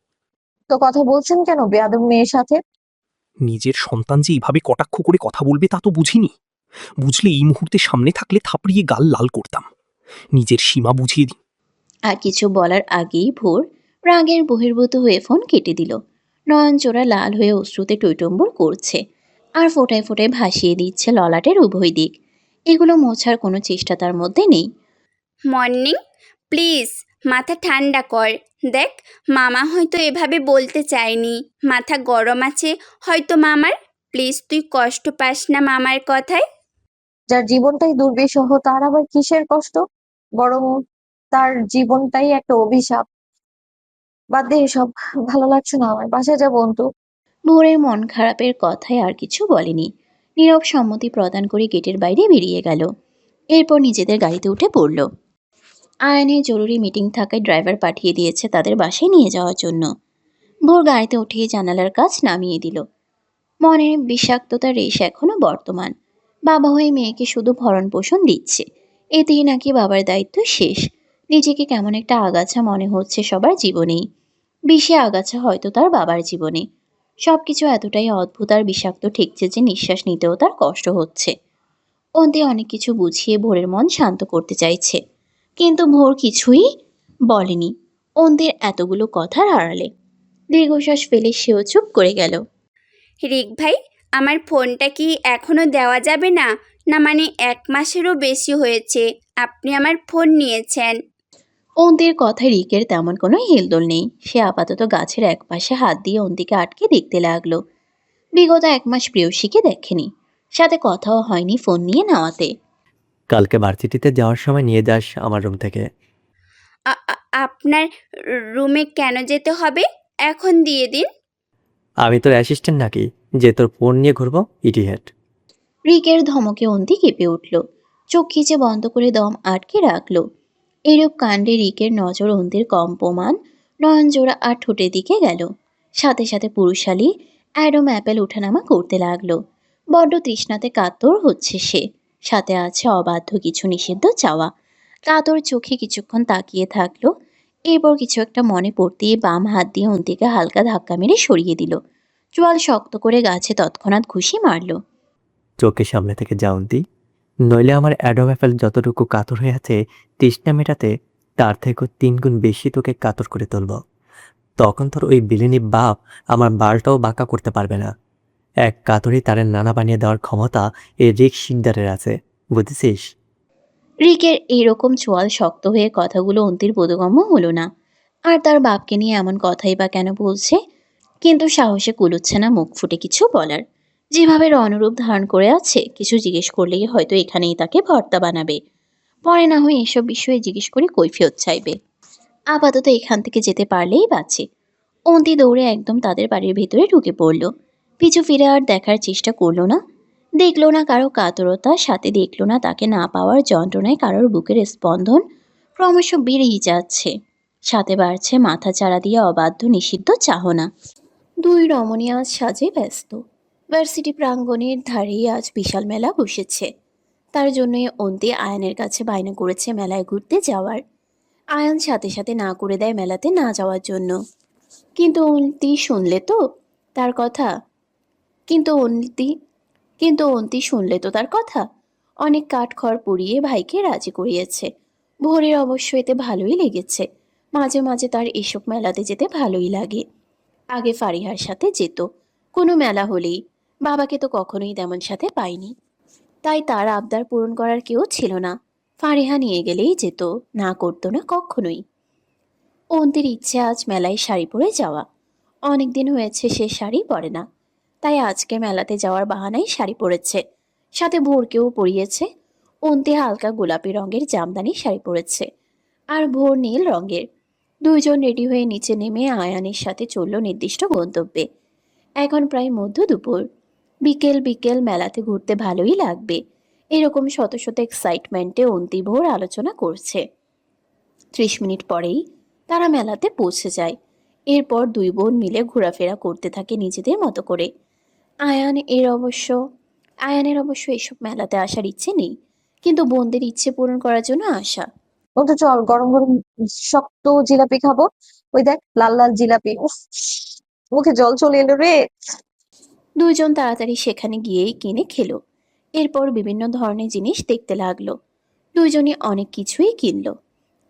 তো কথা বলছেন কেন বেয়াদব মেয়ের সাথে? নিজের সন্তান যে এইভাবে কটাক্ষ করে কথা বলবে তা তো বুঝিনি। বুঝলে এই মুহূর্তে সামনে থাকলে থাপড়িয়ে গাল লাল করতাম। নিজের সীমা বুঝিয়ে দিই। আর কিছু বলার আগেই ভোর রাগের বহির্ভূত হয়ে ফোন কেটে দিল। নয়নচোরা লাল হয়ে অশ্রুতে টইটম্বর করছে, আর ফোঁটায় ফোঁটায় ভাসিয়ে দিচ্ছে ললাটের উভয় দিক। এগুলো মোছার কোনো চেষ্টা তার মধ্যে নেই। মর্নিং, প্লিজ মাথা ঠান্ডা কর। দেখ, মামা হয়তো এভাবে বলতে চায়নি, মাথা গরম আছে হয়তো মামার। প্লিজ তুই কষ্ট পাস না মামার কথায়। যার জীবনটাই দুর্বিষহ তার আবার কিসের কষ্ট? বরং তার জীবনটাই একটা অভিশাপ। বাদ দে এসব, ভালো লাগছে না আমার, বাসায় যাবো অন্তু। ভোরের মন খারাপের কথায় আর কিছু বলেনি। নীরব সম্মতি প্রদান করে গেটের বাইরে বেরিয়ে গেল। এরপর নিজেদের গাড়িতে উঠে পড়ল। আয়নের জরুরি মিটিং থাকায় ড্রাইভার পাঠিয়ে দিয়েছে তাদের বাসায় নিয়ে যাওয়ার জন্য। ভোর গাড়িতে উঠিয়ে জানালার কাজ নামিয়ে দিল। মনের বিষাক্ততার রেশ এখনো বর্তমান। বাবা হয়ে মেয়েকে শুধু ভরণ পোষণ দিচ্ছে, এতেই নাকি বাবার দায়িত্ব শেষ। নিজেকে কেমন একটা আগাছা মনে হচ্ছে সবার জীবনেই। বেশি আগাছা হয়তো তার বাবার জীবনে। সবকিছু এতটাই অদ্ভুত আর বিষাক্ত ঠেকছে যে নিঃশ্বাস নিতেও তার কষ্ট হচ্ছে। অন্তে অনেক কিছু বুঝিয়ে ভোরের মন শান্ত করতে চাইছে, কিন্তু ভোর কিছুই বলেনি অন্তের এতগুলো কথার আড়ালে। দীর্ঘশ্বাস ফেলে সেও চুপ করে গেল। রিক ভাই, আমার ফোনটা কি এখনো দেওয়া যাবে না? না মানে 1 মাসেরও বেশি হয়েছে আপনি আমার ফোন নিয়েছেন। অন্তির কথায় রিকের তেমন কোনো হেলদোল নেই। সে আপাতত গাছের একপাশে হাত দিয়ে অন্তিকে আটকে দেখতে লাগলো। বিগত 1 মাস প্রেয়সীকে দেখেনি, সাথে কথাও হয়নি ফোন নিয়ে নেওয়াতে। কালকে ভার্সিটিতে যাওয়ার সময় নিয়ে যাস আমার রুম থেকে। আপনার রুমে কেন যেতে হবে? এখন দিয়ে দিন। আমি তোর অ্যাসিস্ট্যান্ট নাকি যে তোর ফোন নিয়ে ঘুরবো? ইডিয়েট। রিকের ধমকে অন্তি কেঁপে উঠল, চোখ খিচে বন্ধ করে দম আটকে রাখলো। এরূপ কাণ্ডে রিকের নজর অন্তির কম্পমান নয়নজোড়া আর ঠোঁটের দিকে গেল। সাথে সাথে পুরুষালী অ্যাডম অ্যাপেল ওঠানামা করতে লাগলো। বড্ড তৃষ্ণাতে কাতর হচ্ছে সে, সাথে আছে অবাধ্য কিছু নিষিদ্ধ চাওয়া। কাতর চোখে কিছুক্ষণ তাকিয়ে থাকলো, এরপর কিছু একটা মনে পড়তেই বাম হাত দিয়ে অন্তিকে হালকা ধাক্কা মেরে সরিয়ে দিল। চোয়াল শক্ত করে গাছে তৎক্ষণাৎ ঘুষি মারল। চোখের সামনে থেকে যাওন্তি, নইলে আমার অ্যাডম অ্যাপেল যতটুকু কাতর হয়ে আছে তৃষ্ণা মেটাতে, তার থেকেও 3 গুণ বেশি তোকে কাতর করে তুলব। তখন তোর ওই বিলিনি বাপ আমার বালটাও বাঁকা করতে পারবে না। এক কাতরই তারের নানা বানিয়ে দেওয়ার ক্ষমতা এই রিক শিকদারের আছে, বুঝেছিস? রিকের এইরকম চোয়াল শক্ত হয়ে কথাগুলো অন্তির বোধগম্য হলো না। আর তার বাপকে নিয়ে এমন কথাই বা কেন বলছে? কিন্তু সাহসে কুলোচ্ছে না মুখ ফুটে কিছু বলার। যেভাবে রণরূপ ধারণ করে আছে, কিছু জিজ্ঞেস করলেই হয়তো এখানেই তাকে ভর্তা বানাবে। পরে না হয় এসব বিষয়ে জিজ্ঞেস করে কৈফিয়ত চাইবে। আপাতত এখান থেকে যেতে পারলেই বাঁচে। অন্তি দৌড়ে একদম তাদের বাড়ির ভেতরে ঢুকে পড়ল। পিছু ফিরে আর দেখার চেষ্টা করলো না। দেখলো না কারো কাতরতা, সাথে দেখলো না তাকে না পাওয়ার যন্ত্রণায় কারোর বুকের স্পন্দন ক্রমশ বেড়েই যাচ্ছে। সাথে বাড়ছে মাথা চাড়া দিয়ে অবাধ্য নিষিদ্ধ চাহনা। দুই রমণী আজ সাজে ব্যস্ত। ভার্সিটি প্রাঙ্গণের ধারেই আজ বিশাল মেলা বসেছে। তার জন্যই অন্তি আয়ানের কাছে বায়না করেছে মেলায় ঘুরতে যাওয়ার। আয়ান সাথে সাথে না করে দেয় মেলাতে না যাওয়ার জন্য। কিন্তু অন্তি শুনলে তো তার কথা কিন্তু অন্তি কিন্তু অন্তি শুনলে তো তার কথা। অনেক কাঠখড় পুড়িয়ে ভাইকে রাজি করিয়েছে। ভোরের অবশ্য এতে ভালোই লেগেছে। মাঝে মাঝে তার এসব মেলাতে যেতে ভালোই লাগে। আগে ফারিহার সাথে যেত কোনো মেলা হলেই, বাবাকে তো কখনোই তেমন সাথে পায়নি। তাই তার আবদার পূরণ করার কেউ ছিল না। ফারিহা নিয়ে গেলেই যেত, না করতো না কখনোই। অন্তির ইচ্ছে আজ মেলায় শাড়ি পরে যাওয়া। অনেক দিন হয়েছে সে শাড়ি পরে না, তাই আজকে মেলাতে যাওয়ার বাহানায় শাড়ি পরেছে। সাথে ভোরকেও পরিয়েছে। অন্তি হালকা গোলাপি রঙের জামদানি শাড়ি পরেছে, আর ভোর নীল রঙের। দুইজন রেডি হয়ে নিচে নেমে আয়ানের সাথে চলল নির্দিষ্ট গন্তব্যে। এখন প্রায় মধ্য দুপুর। বিকেল বিকেল মেলাতে ঘুরতে ভালোই লাগবে, এরকম শত শত এক্সাইটমেন্টে অন্তি ভোর আলোচনা করছে। 30 মিনিট পরেই তারা মেলাতে পৌঁছে যায়। এরপর দুই বোন মিলে ঘোরাফেরা করতে থাকে নিজেদের মতো করে। আয়ানের অবশ্য এসব মেলাতে আসার ইচ্ছে নেই, কিন্তু বোনদের ইচ্ছে পূরণ করার জন্য আসা। বন্ধু চল, গরম গরম শক্ত জিলাপি খাবো। ওই দেখ লাল লাল জিলাপি, উফ, মুখে জল চলে এলো রে। দুইজন তাড়াতাড়ি সেখানে গিয়েই কিনে খেলো। এরপর বিভিন্ন ধরনের জিনিস দেখতে লাগলো। দুইজনই অনেক কিছুই কিনলো।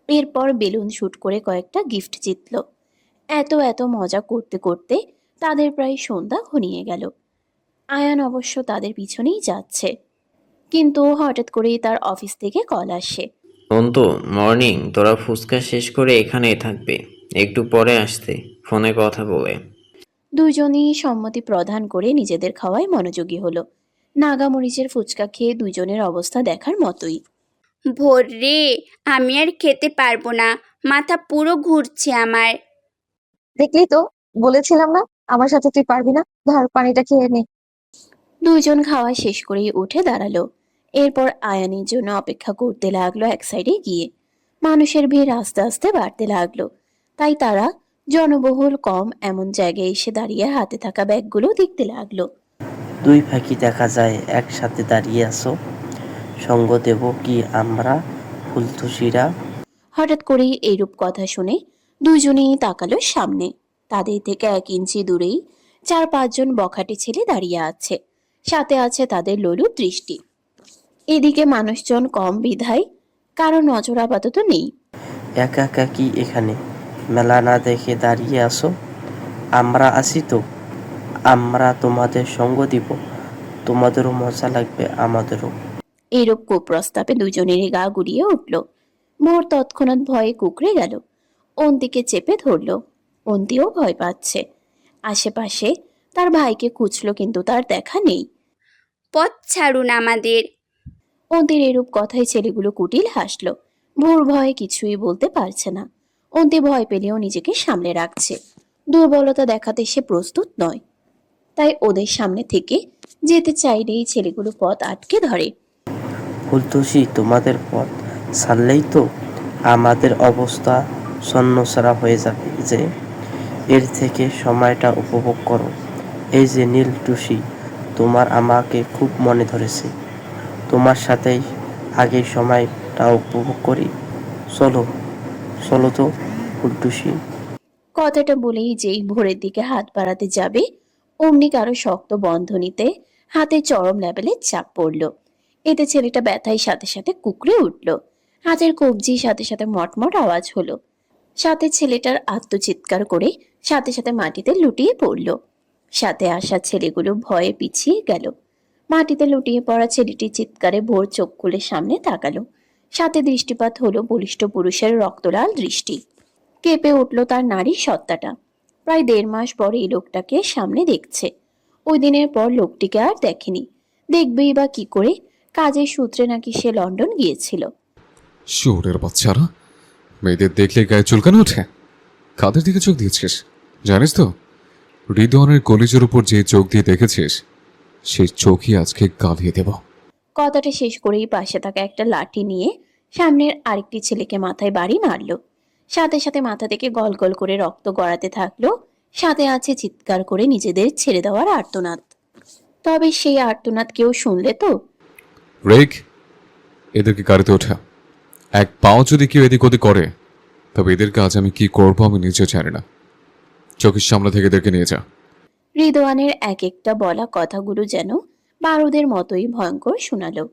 এরপর বেলুন শুট করে কয়েকটা গিফট জিতলো। এত এত মজা করতে করতে তাদের প্রায় সন্ধ্যা ঘনিয়ে গেল। আয়ান অবশ্য তাদের পিছনেই যাচ্ছে, কিন্তু হঠাৎ করেই তার অফিস থেকে কল আসে। অন্তু, মর্নিং। তোরা ফুচকা শেষ করে এখানেই থাকবে, একটু পরে আসতে, ফোনে কথা বলে। দুইজনই সম্মতি প্রদান করে নিজেদের খাওয়ায় মনোযোগী হলো। নাগামরিচের ফুচকা খেয়ে দুইজনের অবস্থা দেখার মতোই। ভোর রে, আমি আর খেতে পারবো না, মাথা পুরো ঘুরছে আমার। দেখলি তো, বলেছিলাম না আমার সাথে তুই পারবি না। ধর পানিটা খেয়ে নে। দুইজন খাওয়া শেষ করেই উঠে দাঁড়ালো। এরপর আয়ানের জন্য অপেক্ষা করতে লাগলো এক সাইডে গিয়ে। মানুষের ভিড় আস্তে আস্তে বাড়তে লাগলো, তাই তারা জনবহুল কম এমন জায়গায় এসে দাঁড়িয়ে হাতে থাকা ব্যাগগুলো দেখতে লাগলো। দুই ফাঁকি দেখা যায় একসাথে দাঁড়িয়ে আছো, সঙ্গ দেব কি আমরা ফুলতুষিরা? হঠাৎ করেই এইরূপ কথা শুনে দুইজনেই তাকালো সামনে। তাদের থেকে 1 ইঞ্চি দূরেই 4-5 জন বখাটে ছেলে দাঁড়িয়ে আছে, সাথে আছে তাদের লোলুপ দৃষ্টি। এদিকে মানুষজন কম বিধায় কারো নজর আপাতত নেই। একা একা কি এখানে মেলা না দেখে দাঁড়িয়ে আসো? আমরা আছি তো, আমরা তোমাদের সঙ্গ দিব, তোমাদেরও মজা লাগবে, আমাদেরও। এইরূপ কুপ্রস্তাবে দুজনেরই গা গুড়িয়ে উঠল। ভোর তৎক্ষণাৎ ভয়ে কুকড়ে গেল, অন্তিকে চেপে ধরল। অন্তিও ভয় পাচ্ছে। আশেপাশে তার ভাইকে খুঁজল, কিন্তু তার দেখা নেই। পথ ছাড়ুন আমাদের। অন্তির এরূপ কথায় ছেলেগুলো কুটিল হাসল। ভোর ভয়ে কিছুই বলতে পারছে না। অন্তি ভয় পেলেও নিজেকে সামলে রাখছে। দুর্বলতা দেখাতে সে প্রস্তুত নয়, তাই ওদের সামনে থেকে যেতে চাইলেই ছেলেগুলো পথ আটকে ধরে। ফুলটুসি, তোমাদের পথ ছাড়লেই তো আমাদের অবস্থা ছন্নছাড়া হয়ে যাবে যে। এর থেকে সময়টা উপভোগ করো। এই যে নীল টুসি, তোমার আমাকে খুব মনে ধরেছে। তোমার সাথেই আগে সময়টা উপভোগ করি। চলো চলো তো ফুলটুসি। কথাটা বলেই যেই ভোরের দিকে হাত বাড়াতে যাবে, অমনি কারো শক্ত বন্ধনীতে হাতে চরম লেভেলে চাপ পড়ল। এতে ছেলেটা ব্যথায় সাথে সাথে কুকড়ে উঠল। হাতের কবজির সাথে সাথে মটমট আওয়াজ হলো। সাথে ছেলেটার আত্মচিৎকার করে সাথে সাথে মাটিতে লুটিয়ে পড়ল। সাথে আসা ছেলেগুলো ভয়ে পিছিয়ে গেল। মাটিতে লুটিয়ে পড়া ছেলেটির চিৎকারে ভোর চোখ খুলে সামনে তাকালো। সাথে দৃষ্টিপাত হলো বলিষ্ঠ পুরুষের রক্তলাল দৃষ্টি। কেঁপে উঠল তার নারী সত্তাটা। প্রায় 1.5 মাস পরে এই লোকটাকে সামনে দেখছে। ওই দিনের পর লোকটিকে আর দেখেনি। দেখবেই বা কি করে? কাজের সূত্রে নাকি সে লন্ডন গিয়েছিল। শুয়োরের বাচ্চারা, মেয়েদের দেখলে গায়ে চুলকানো ওঠে। কাদের দিকে চোখ দিয়েছিস জানিস তো? হৃদয়নের কলিজের উপর যে চোখ দিয়ে দেখেছিস, সেই চোখই আজকে গালিয়ে দেব। কথাটা শেষ করেই পাশে থাকা একটা লাঠি নিয়ে সামনের আরেকটি ছেলেকে মাথায় বাড়ি মারলো। সাথে সাথে মাথা থেকে গল গল করে রক্ত গড়াতে থাকলো। সাথে আছে চিৎকার করে নিজেদের ছেড়ে দেওয়ার আর্তনাদ। তবে সেই আর্তনাদ কেউ শুনলে তো? রেক, এদেরকে গাড়িতে ওঠা। এক পাও যদি কেউ এদিক ওদিক করে, তবে এদের কাজ আমি কি করবো আমি নিজে জানি না। চোখের সামনে থেকে এদেরকে নিয়ে যা। রিদওয়ানের এক একটা বলা কথাগুলো যেন বারুদের মতোই ভয়ঙ্কর শোনালো।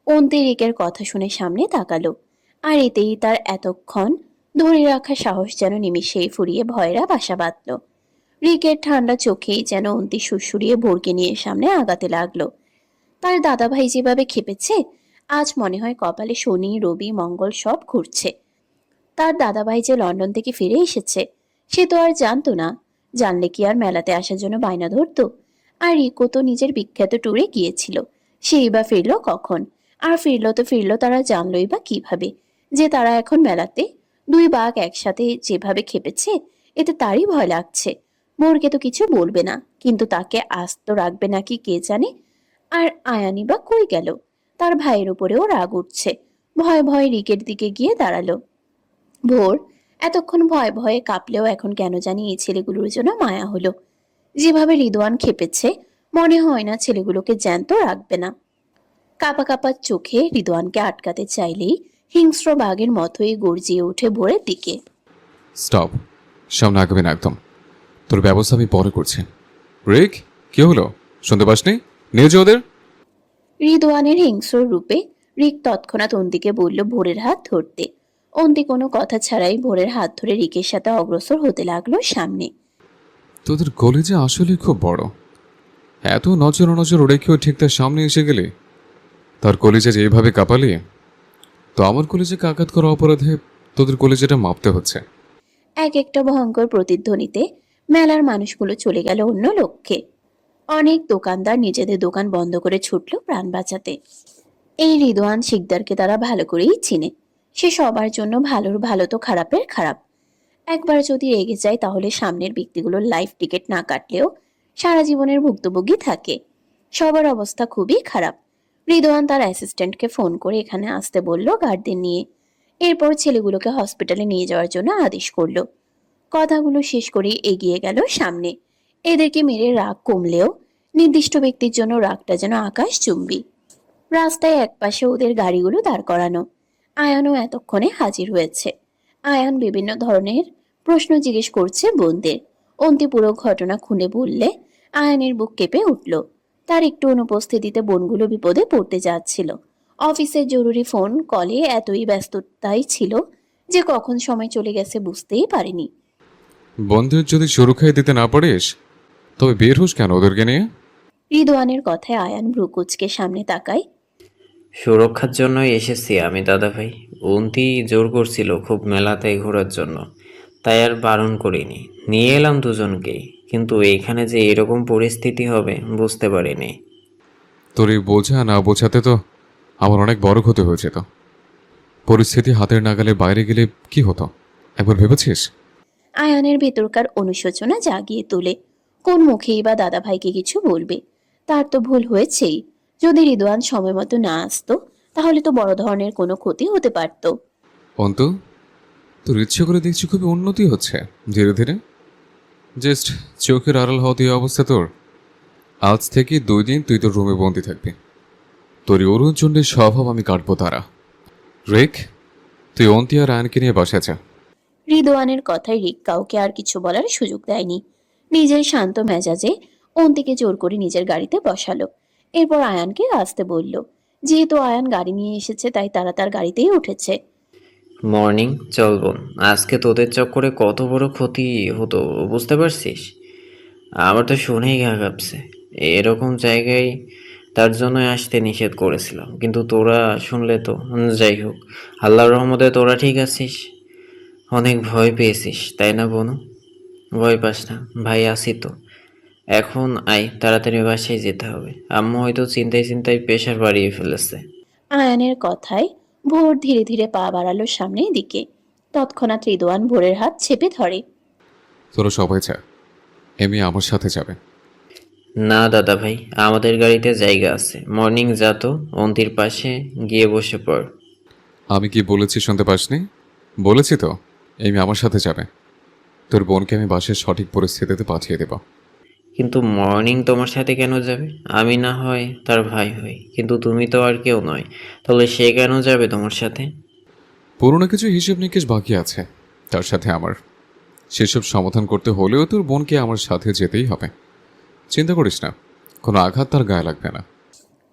অন্তি রিকের কথা শুনে সামনে তাকালো। আর এতেই তার এতক্ষণ ধরে রাখা সাহস যেন নিমিষেই ফুরিয়ে ভয়েরা বাসা বাঁধল। রিকের ঠান্ডা চোখেই যেন অন্তি সুরসুরিয়ে ভোরকে নিয়ে সামনে আগাতে লাগলো। তার দাদাভাই যেভাবে খেপেছে, আজ মনে হয় কপালে শনি রবি মঙ্গল সব ঘুরছে। তার দাদাভাই যে লন্ডন থেকে ফিরে এসেছে, সে তো আর জানতো না। জানলে কি আর মেলাতে আসার জন্য বায়না ধরতো? আর রিকো তো নিজের বিখ্যাত ট্যুরে গিয়েছিল, সেই বা ফিরলো কখন? আর ফিরলো তারা জানলই বা কিভাবে যে তারা এখন মেলাতে? 2 বাঘ একসাথে যেভাবে খেপেছে, এতে তারই ভয় লাগছে। ভোরকে তো কিছু বলবে না, কিন্তু তাকে আস্ত রাখবে নাকি কে জানে। আর আয়ানি বা কই গেল? তার ভাইয়ের উপরেও রাগ উঠছে। ভয়ে ভয়ে রিকের দিকে গিয়ে দাঁড়ালো। ভোর এতক্ষণ ভয়ে ভয়ে কাঁপলেও এখন কেন জানি এই ছেলেগুলোর জন্য মায়া হলো। যেভাবে রিদওয়ান খেপেছে, মনে হয় না ছেলেগুলোকে জ্যান্ত রাখবে না। কাপা কাপা চোখে রিদওয়ানকে আটকাতে চাইলেই হিংস্র বাঘের মতোই গর্জিয়ে ওঠে ভোরের দিকে। স্টপ, সামনে আগাবে না একদম। তোর ব্যবস্থা আমি পরে করছি। রেক, কি হলো? শুনতে পাসনি? নিয়ে যা ওদের। রিদওয়ানের হিংস্র রূপে রিক তৎক্ষণাৎ অন্তিকে বলল ভোরের হাত ধরতে। অন্তি কোনো কথা ছাড়াই ভোরের হাত ধরে রিকের সাথে অগ্রসর হতে লাগলো সামনে। তোদের কলেজে আসলে খুব বড়। এত নজর নজর রেখেও ঠিক তার সামনে এসে গেলে, তার কলেজে যেভাবে কাঁপালি, তো আমার কলেজে আঘাত করা অপরাধে তোদের কলেজেটা মাপতে হচ্ছে। এক একটা ভয়ঙ্কর প্রতিধ্বনিতে মেলার মানুষগুলো চলে গেল অন্য লক্ষ্যে। অনেক দোকানদার নিজেদের দোকান বন্ধ করে ছুটল প্রাণ বাঁচাতে। এই রিদওয়ান শিকদারকে তারা ভালো করেই চিনে। সে সবার জন্য ভালোর ভালো তো খারাপের খারাপ। একবার যদি রেগে যায় তাহলে সামনের ব্যক্তিগুলোর লাইফ টিকিট না কাটলেও সারা জীবনের ভুক্তভোগী থাকে। সবার অবস্থা খুবই খারাপ। রিদওয়ান তার অ্যাসিস্ট্যান্টকে ফোন করে এখানে আসতে বলল গার্ডদের নিয়ে। এরপর ছেলেগুলোকে হসপিটালে নিয়ে যাওয়ার জন্য আদেশ করলো। কথাগুলো শেষ করে এগিয়ে গেল সামনে। এদেরকে মেরে রাগ কমলেও নির্দিষ্ট ব্যক্তির জন্য রাগটা যেন আকাশচুম্বী। রাস্তায় একপাশে ওদের গাড়িগুলো দাঁড় করানো। আয়ানও এতক্ষণে হাজির হয়েছে। আয়ান বিভিন্ন ধরনের প্রশ্ন জিজ্ঞেস করছে বোনদের। অন্তি পুরো ঘটনা খুলে বললে আয়ানের বুক কেঁপে উঠল। তার একটু অনুপস্থিতিতে বোনগুলো বিপদে পড়তে যাচ্ছিল। অফিসের জরুরি ফোন কলে এতই ব্যস্ততাই ছিল যে কখন সময় চলে গেছে বুঝতেই পারেনি। বন্ধুর যদি সুরক্ষায় দিতে না পারিস তবে বের হোস কেন ওদেরকে নিয়ে? রিদওয়ানের কথায় আয়ান ভ্রু কুঁচকে সামনে তাকায়। সুরক্ষার জন্যই এসেছি আমি দাদা ভাই। অন্তি জোর করছিল খুব মেলাতে ঘোরার জন্য, তাই আর বারণ করিনি, নিয়ে এলাম দুজনকেই। কিন্তু এইখানে যে এরকম পরিস্থিতি হবে বুঝতে পারিনি। তোর এই বোঝা না বোঝাতে তো আমার অনেক বড় ক্ষতি হয়েছে। তো পরিস্থিতি হাতের নাগালে বাইরে গেলে কি হতো একবার ভেবেছিস? আয়ানের ভেতরকার অনুশোচনা জাগিয়ে তোলে। কোন মুখেই বা দাদা ভাইকে কিছু বলবে? তার তো ভুল হয়েছেই। যদি রিদওয়ান সময় মতো না আসতো তাহলে তো বড় ধরনের কোনো ক্ষতি হতে পারত। অন্তু, তোর ইচ্ছে করে দেখছি খুবই উন্নতি হচ্ছে ধীরে ধীরে। জাস্ট চোখের আড়াল হওয়া এই অবস্থা তোর। আজ থেকে 2 দিন তুই তোর রুমে বন্দি থাকবি। তোর এই অরুণচণ্ডের স্বভাব আমি কাটবো তারা। রেক, তুই অন্তি আর আয়নকে নিয়ে বাসায় যা। রিদওয়ানের কথায় রিক কাউকে আর কিছু বলার সুযোগ দেয়নি। নিজের শান্ত মেজাজে অন্তিকে জোর করে নিজের গাড়িতে বসালো। এরপর আয়ানকে আসতে বলল। যেহেতু আয়ান গাড়ি নিয়ে এসেছে তাই তারা তার গাড়িতেই উঠেছে। মর্নিং, চল বোন। আজকে তোদের চক্করে কত বড় ক্ষতি হতো বুঝতে পারছিস? আমার তো শুনেই গা কাঁপছে। এরকম জায়গায় তার জন্য আসতে নিষেধ করেছিলাম, কিন্তু তোরা শুনলে তো। যাই হোক, আল্লাহর রহমতে তোরা ঠিক আছিস। অনেক ভয় পেয়েছিস তাই না বোনু? ভয় পাস না ভাই, আসি তো। এখন আয়, তাড়াতাড়ি বাসায় যেতে হবে। আম্মু হয়তো চিন্তায় চিন্তায় প্রেশার বাড়িয়ে ফেলেছে। আয়ানের কথায় ভোর ধীরে ধীরে পা বাড়ালো সামনের দিকে। তৎক্ষণাৎ রিদওয়ান ভোরের হাত চেপে ধরে। তোরা সবাই যা, এমি আমার সাথে যাবে। না দাদা ভাই, আমাদের গাড়িতে জায়গা আছে। মর্নিং যা তো, অন্তির পাশে গিয়ে বসে পড়। আমি কি বলেছি শুনতে পাসনি? বলেছি তো এমি আমার সাথে যাবে। তোর বোনকে আমি বাসের সঠিক পরিস্থিতিতে পাঠিয়ে দেব। কিন্তু মর্নিং তোমার সাথে কেন যাবে? আমি না হয় তার ভাই হই, কিন্তু তুমি তো আর কেউ নয়। তাহলে সে কেন যাবে তোমার সাথে? পুরনো কিছু হিসেব নিকেশ বাকি আছে তার সাথে আমার। সেসব সমাধান করতে হলেও তোর বোনকে আমার সাথে যেতেই হবে। চিন্তা করিস না, কোনো আঘাত তার গায়ে লাগবে না।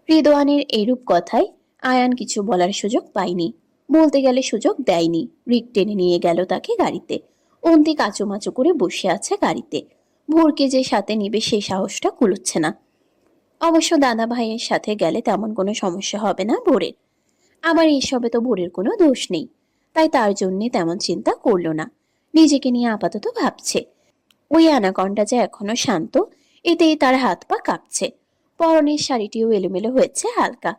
রিদওয়ানের এরূপ কথায় আয়ান কিছু বলার সুযোগ পায়নি। বলতে গেলে সুযোগ দেয়নি। রিক টেনে নিয়ে গেল তাকে গাড়িতে। অন্তি কাচুমাচু করে বসে আছে গাড়িতে। ভোরকে যে সাথে নিবে সেই সাহসটা কুলোচ্ছে না। অবশ্য দাদা ভাইয়ের সাথে গেলে তেমন কোনো সমস্যা হবে না ভোরের। আবার এসবে তো ভোরের কোনো দোষ নেই, তাই তার জন্যে তেমন চিন্তা করলো না। নিজেকে নিয়ে আপাতত ভাবছে। ওই অ্যানাকন্ডা যে এখনো শান্ত, এতেই তার হাত পা কাঁপছে। পরনের শাড়িটিও এলোমেলো হয়েছে হালকা।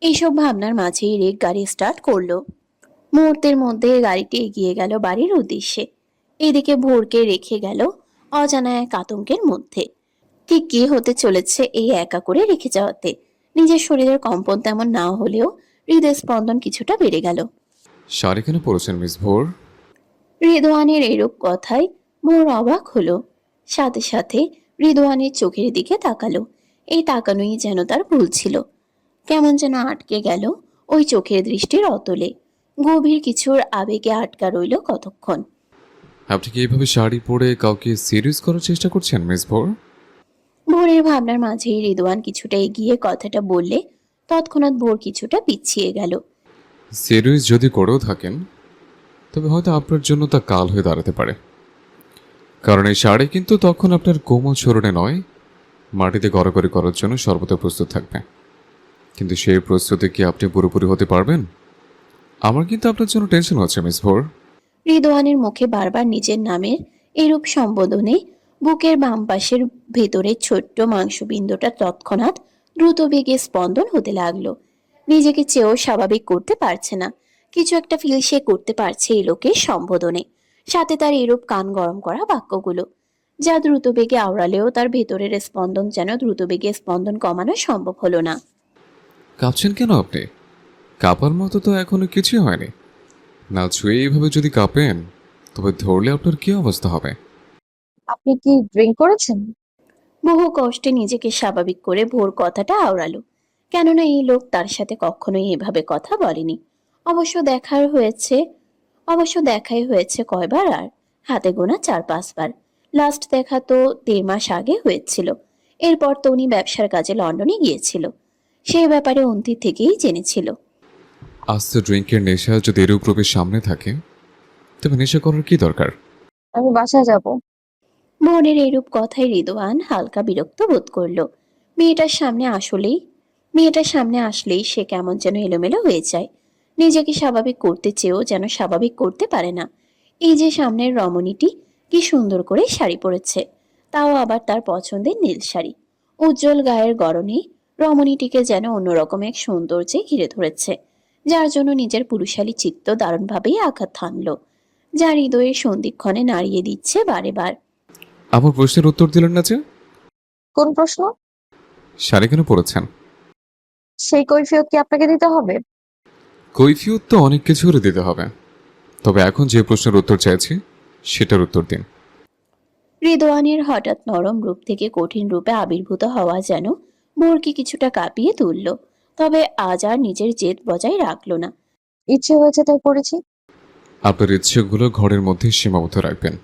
এইসব ভাবনার মাঝেই রেক গাড়ি স্টার্ট করলো। মুহূর্তের মধ্যে গাড়িটি এগিয়ে গেল বাড়ির উদ্দেশ্যে। এদিকে ভোরকে রেখে গেল অজানা এক আতঙ্কের মধ্যে। ঠিক কি হতে চলেছে এই একা করে রেখে যাওয়াতে? নিজের শরীরের কম্পন তেমন না হলেও হৃদয় স্পন্দন কিছুটা বেড়ে গেল। শাড়ি কেন পরেছেন মিস ভোর? রিদওয়ানের এরূপ কথায় ভোর অবাক হলো। সাথে সাথে রিদওয়ানের চোখের দিকে তাকালো। এই তাকানোই যেন তার ভুল ছিল। কেমন যেন আটকে গেল ওই চোখের দৃষ্টির অতলে। গভীর কিছুর আবেগে আটকা রইল কতক্ষণ। আপনি কি এইভাবে শাড়ি পরে কাউকে সিরিয়াস করার চেষ্টা করছেন মিস ভোর? ভোরের ভাবনার মাঝেই রিদওয়ান কিছুটা এগিয়ে কথাটা বললে তৎক্ষণাৎ ভোর কিছুটা পিছিয়ে গেল। সিরিয়াস যদি করেও থাকেন তবে হয়তো আপনার জন্য তা কাল হয়ে দাঁড়াতে পারে। কারণ এই শাড়ি কিন্তু তখন আপনার কোমল শরণে নয়, মাটিতে গড়াগড়ি করার জন্য সর্বদা প্রস্তুত থাকবে। কিন্তু সেই প্রস্তুতি কি আপনি পুরোপুরি হতে পারবেন? আমার কিন্তু আপনার জন্য টেনশন হচ্ছে মিস ভোর। রিদওয়ানের মুখে বারবার নিজের নামের এরূপ সম্বোধনে বুকের বাম পাশের ভেতরের ছোট্ট মাংসবিন্দুটা তৎক্ষণাৎ দ্রুত বেগে স্পন্দন হতে লাগলো। নিজেকে চেয়েও স্বাভাবিক করতে পারছে না। কিছু একটা ফিল সে করতে পারছে এই লোকের সম্বোধনে, সাথে তার এরূপ কান গরম করা বাক্যগুলো, যা দ্রুত বেগে আওড়ালেও তার ভেতরের স্পন্দন যেন দ্রুত বেগে স্পন্দন কমানো সম্ভব হলো না। কাঁপছেন কেন আপনি? কাঁপার মতো তো এখনো কিছুই হয়নি। না ছুঁয়ে এইভাবে যদি কাঁপেন তবে ধরলে আপনার কি অবস্থা হবে? আপনি কি ড্রিঙ্ক করেছেন? বহু কষ্টে নিজেকে স্বাভাবিক করে ভোর কথাটা আওড়ালো। কেননা এই লোক তার সাথে কখনোই এভাবে কথা বলেনি। অবশ্য দেখাই হয়েছে কয়বার আর? হাতে গোনা 4-5 বার। লাস্ট দেখা তো 1.5 মাস আগে হয়েছিল। এরপর তনি ব্যবসার কাজে লন্ডনে গিয়েছিল। সেই ব্যাপারে অন্তির থেকেই জেনেছিল। আস্তে ড্রিঙ্কের নেশা যদি এরূপ রূপের সামনে থাকে, তবে নেশা করার কি দরকার? আমি বাসায় যাব। বোনের এরূপ কথায় রিদওয়ান হালকা বিরক্ত বোধ করলো। মেয়েটার সামনে আসলেই সে কেমন যেন এলোমেলো হয়ে যায়। নিজেকে স্বাভাবিক করতে চেয়েও যেন স্বাভাবিক করতে পারে না। এই যে সামনের রমণীটি কি সুন্দর করে শাড়ি পরেছে, তাও আবার তার পছন্দের নীল শাড়ি। উজ্জ্বল গায়ের গড়নে রমণীটিকে যেন অন্যরকম এক সৌন্দর্যে ঘিরে ধরেছে, যার জন্য নিজের পুরুষালী চিত্ত দারুণভাবেই আঘাত হানল, যা হৃদয়ের সন্ধিক্ষণে নাড়িয়ে দিচ্ছে বারে বার। আমার প্রশ্নের উত্তর দিলেন না যে? কোন প্রশ্ন? শাড়ি কেন পরেছেন? সেই কৈফিয়ত কি আপনাকে দিতে হবে? কৈফিয়ত তো অনেক কিছুরই দিতে হবে, তবে এখন যে প্রশ্নের উত্তর চাইছি সেটার উত্তর দিন। রিদওয়ানের হঠাৎ নরম রূপ থেকে কঠিন রূপে আবির্ভূত হওয়া যেন ভোরকে কিছুটা কাঁপিয়ে তুলল, তবে আজ আর নিজের জেদ বজায় রাখল না। ইচ্ছে হয়েছে তাই করেছি। আপনার ইচ্ছেগুলো ঘরের মধ্যে সীমাবদ্ধ রাখবেন।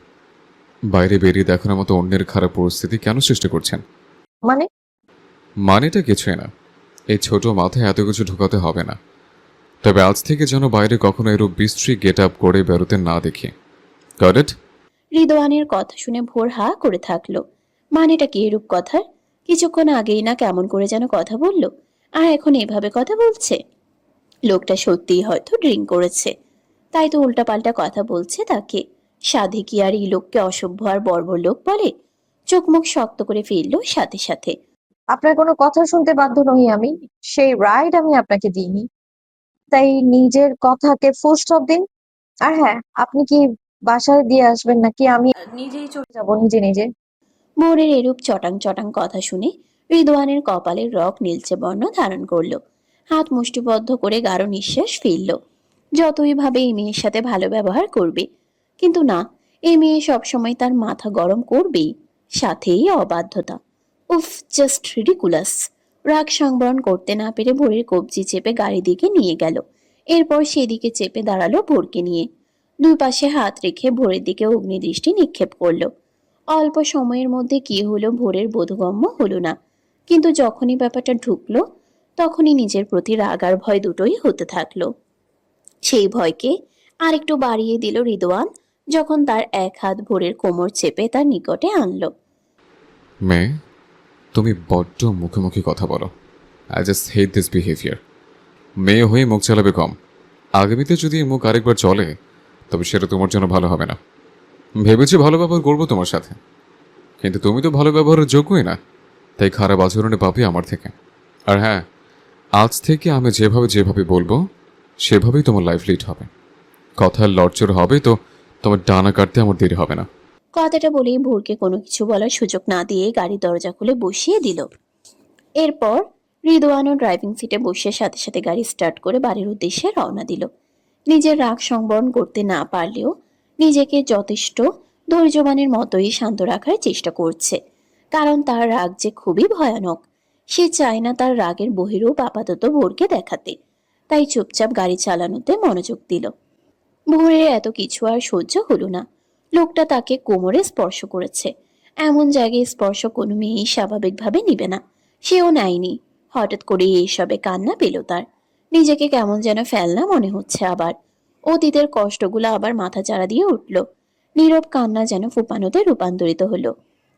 বাইরে বেরিয়ে দেখানোর মতো অন্যের খারাপ পরিস্থিতি কেন সৃষ্টি করছেন? মানে? মানেটা কিছুই না, এই ছোট মাথায় এত কিছু ঢুকাতে হবে না। তবে আজ থেকে যেন বাইরে কখনো এরূপ বিশ্রী গেট আপ করে বেরোতে না দেখি। Got it? রিদওয়ানের কথা শুনে ভোর হা করে থাকলো। মানেটা কি এরূপ কথার? কিছুক্ষণ আগেই না কেমন করে যেন কথা বলল, আর এখন এভাবে কথা বলছে। লোকটা সত্যিই হয়তো ড্রিঙ্ক করেছে, তাই তো উল্টাপাল্টা কথা বলছে তাকে। সাধে কি আর এই লোককে অসভ্য আর বর্বর লোক বলে? চোখ মুখ শক্ত করে ফেলল সাথে সাথে। আপনার কোনো কথা শুনতে বাধ্য নই আমি। সেই রাইড আমি আপনাকে দিইনি, তাই নিজের কথাকে ফুল স্টপ দিন। আর হ্যাঁ, আপনি কি বাসায় দিয়ে আসবেন নাকি আমি নিজেই চলে যাব নিজে নিজে? ভোরের এরূপ চটাং চটাং কথা শুনে রিদওয়ানের কপালের রগ নীলচে বর্ণ ধারণ করলো। হাত মুষ্টিবদ্ধ করে গাঢ় নিঃশ্বাস ফেলল। যতই ভাবে এই মেয়ের সাথে ভালো ব্যবহার করবে, কিন্তু না, এই মেয়ে সবসময় তার মাথা গরম করবেই, সাথেই অবাধ্যতা। উফ, জাস্ট রিডিকুলাস। রাগ সংবরণ করতে না পেরে ভোরের কবজি চেপে গাড়ি দিকে নিয়ে গেল। এরপর সেদিকে চেপে দাঁড়ালো ভোরকে নিয়ে। দুই পাশে হাত রেখে ভোরের দিকে অগ্নিদৃষ্টি নিক্ষেপ করলো। অল্প সময়ের মধ্যে কি হলো ভোরের বোধগম্য হলো না, কিন্তু যখনই ব্যাপারটা ঢুকলো তখনই নিজের প্রতি রাগ আর ভয় দুটোই হতে থাকলো। সেই ভয়কে আরেকটু বাড়িয়ে দিল রিদওয়ান যখন তার এক হাত ভোরের কোমর চেপে তার নিকটে আনলো। মেয়ে, তুমি বড্ড মুখোমুখি কথা বলো। I just hate this behaviour. মেয়ে হয়ে মুখ চালাবে কম। আগামীতে যদি এই মুখ আরেকবার চলে, তবে সেটা তোমার জন্য ভালো হবে না। ভেবেছি ভালো ব্যবহার করবো তোমার সাথে, কিন্তু তুমি তো ভালো ব্যবহারের যোগ্যই না, তাই খারাপ আচরণে পাবে আমার থেকে। আর হ্যাঁ, আজ থেকে আমি যেভাবে যেভাবে বলবো সেভাবেই তোমার লাইফ লিড হবে। কথার লড়চড় হবে তো তোমার ডানা কাটতে আমার দেরি হবে না। কথাটা বলেই ভোরকে কোনো কিছু বলার সুযোগ না দিয়ে গাড়ির দরজা খুলে বসিয়ে দিল। এরপর রিদওয়ানও ড্রাইভিং সিটে বসে সাথে সাথে গাড়ি স্টার্ট করে বাড়ির উদ্দেশ্যে রওনা দিল। নিজের রাগ সংবরণ করতে না পারলেও নিজেকে যথেষ্ট ধৈর্যবানের মতোই শান্ত রাখার চেষ্টা করছে, কারণ তার রাগ যে খুবই ভয়ানক। সে চায় না তার রাগের বহিরূপ আপাতত ভোরকে দেখাতে, তাই চুপচাপ গাড়ি চালানোতে মনোযোগ দিল। ভোরের এত কিছু আর সহ্য হলো না। লোকটা তাকে কোমরে স্পর্শ করেছে, এমন জায়গায় স্পর্শ কোনো মেয়েই স্বাভাবিকভাবে নিবে না, সেও নেয়নি। হঠাৎ করে এইসবে কান্না পেল তার। নিজেকে কেমন যেন ফেলনা মনে হচ্ছে আবার। অতীতের কষ্টগুলো আবার মাথা চাড়া দিয়ে উঠল। নীরব কান্না যেন ফুপানোতে রূপান্তরিত হলো।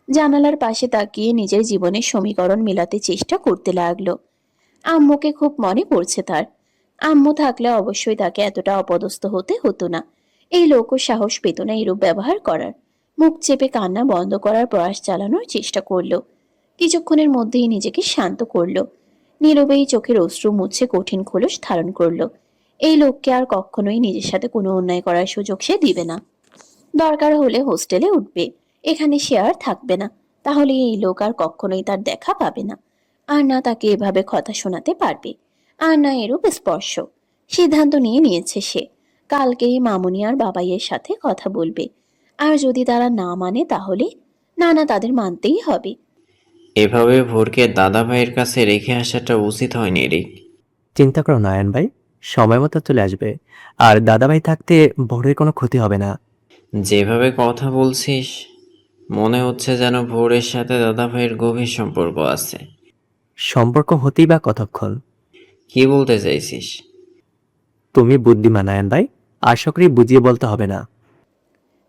জানালার পাশে তাকিয়ে নিজের জীবনের সমীকরণ মেলাতে চেষ্টা করতে লাগলো। আম্মুকে খুব মনে পড়ছে তার। আম্মু থাকলে অবশ্যই তাকে এতটা অপদস্থ হতে হতো না। এই লোকও সাহস পেত না এরূপ ব্যবহার করার। মুখ চেপে কান্না বন্ধ করার প্রয়াস চালানোর চেষ্টা করলো। কিছুক্ষণের মধ্যেই নিজেকে শান্ত করলো। নীরবেই চোখের অশ্রু মুছে কঠিন খোলস ধারণ করলো। এই লোককে আর কখনোই নিজের সাথে কোনো অন্যায় করার সুযোগ সে দিবে না। দরকার হলে হোস্টেলে উঠবে, এখানে সে আর থাকবে না। তাহলে এই লোক আর কখনোই তার দেখা পাবে না, আর না তাকে এভাবে কথা শোনাতে পারবে, আর না এরূপ স্পর্শ। সিদ্ধান্ত নিয়ে নিয়েছে সে, কালকেই মামুনি আর বাবাইয়ের সাথে কথা বলবে। আর যদি তারা না মানে তাহলে না, না, তাদের মানতেই হবে। এভাবে ভোরকে দাদা ভাইয়ের কাছে রেখে আসাটা উচিত হয়নি রিক। চিন্তা করো না আয়ন ভাই, সময় মতো চলে আসবে। আর দাদাভাই থাকতে ভোরের কোনো ক্ষতি হবে না। যেভাবে কথা বলছিস মনে হচ্ছে যেন ভোরের সাথে দাদাভাইয়ের গভীর সম্পর্ক আছে। সম্পর্ক হতেই বা কতক্ষণ? কি বলতে চাইছিস? তুমি বুদ্ধিমান আয়ান ভাই, আশা করি বুঝিয়ে বলতে হবে না।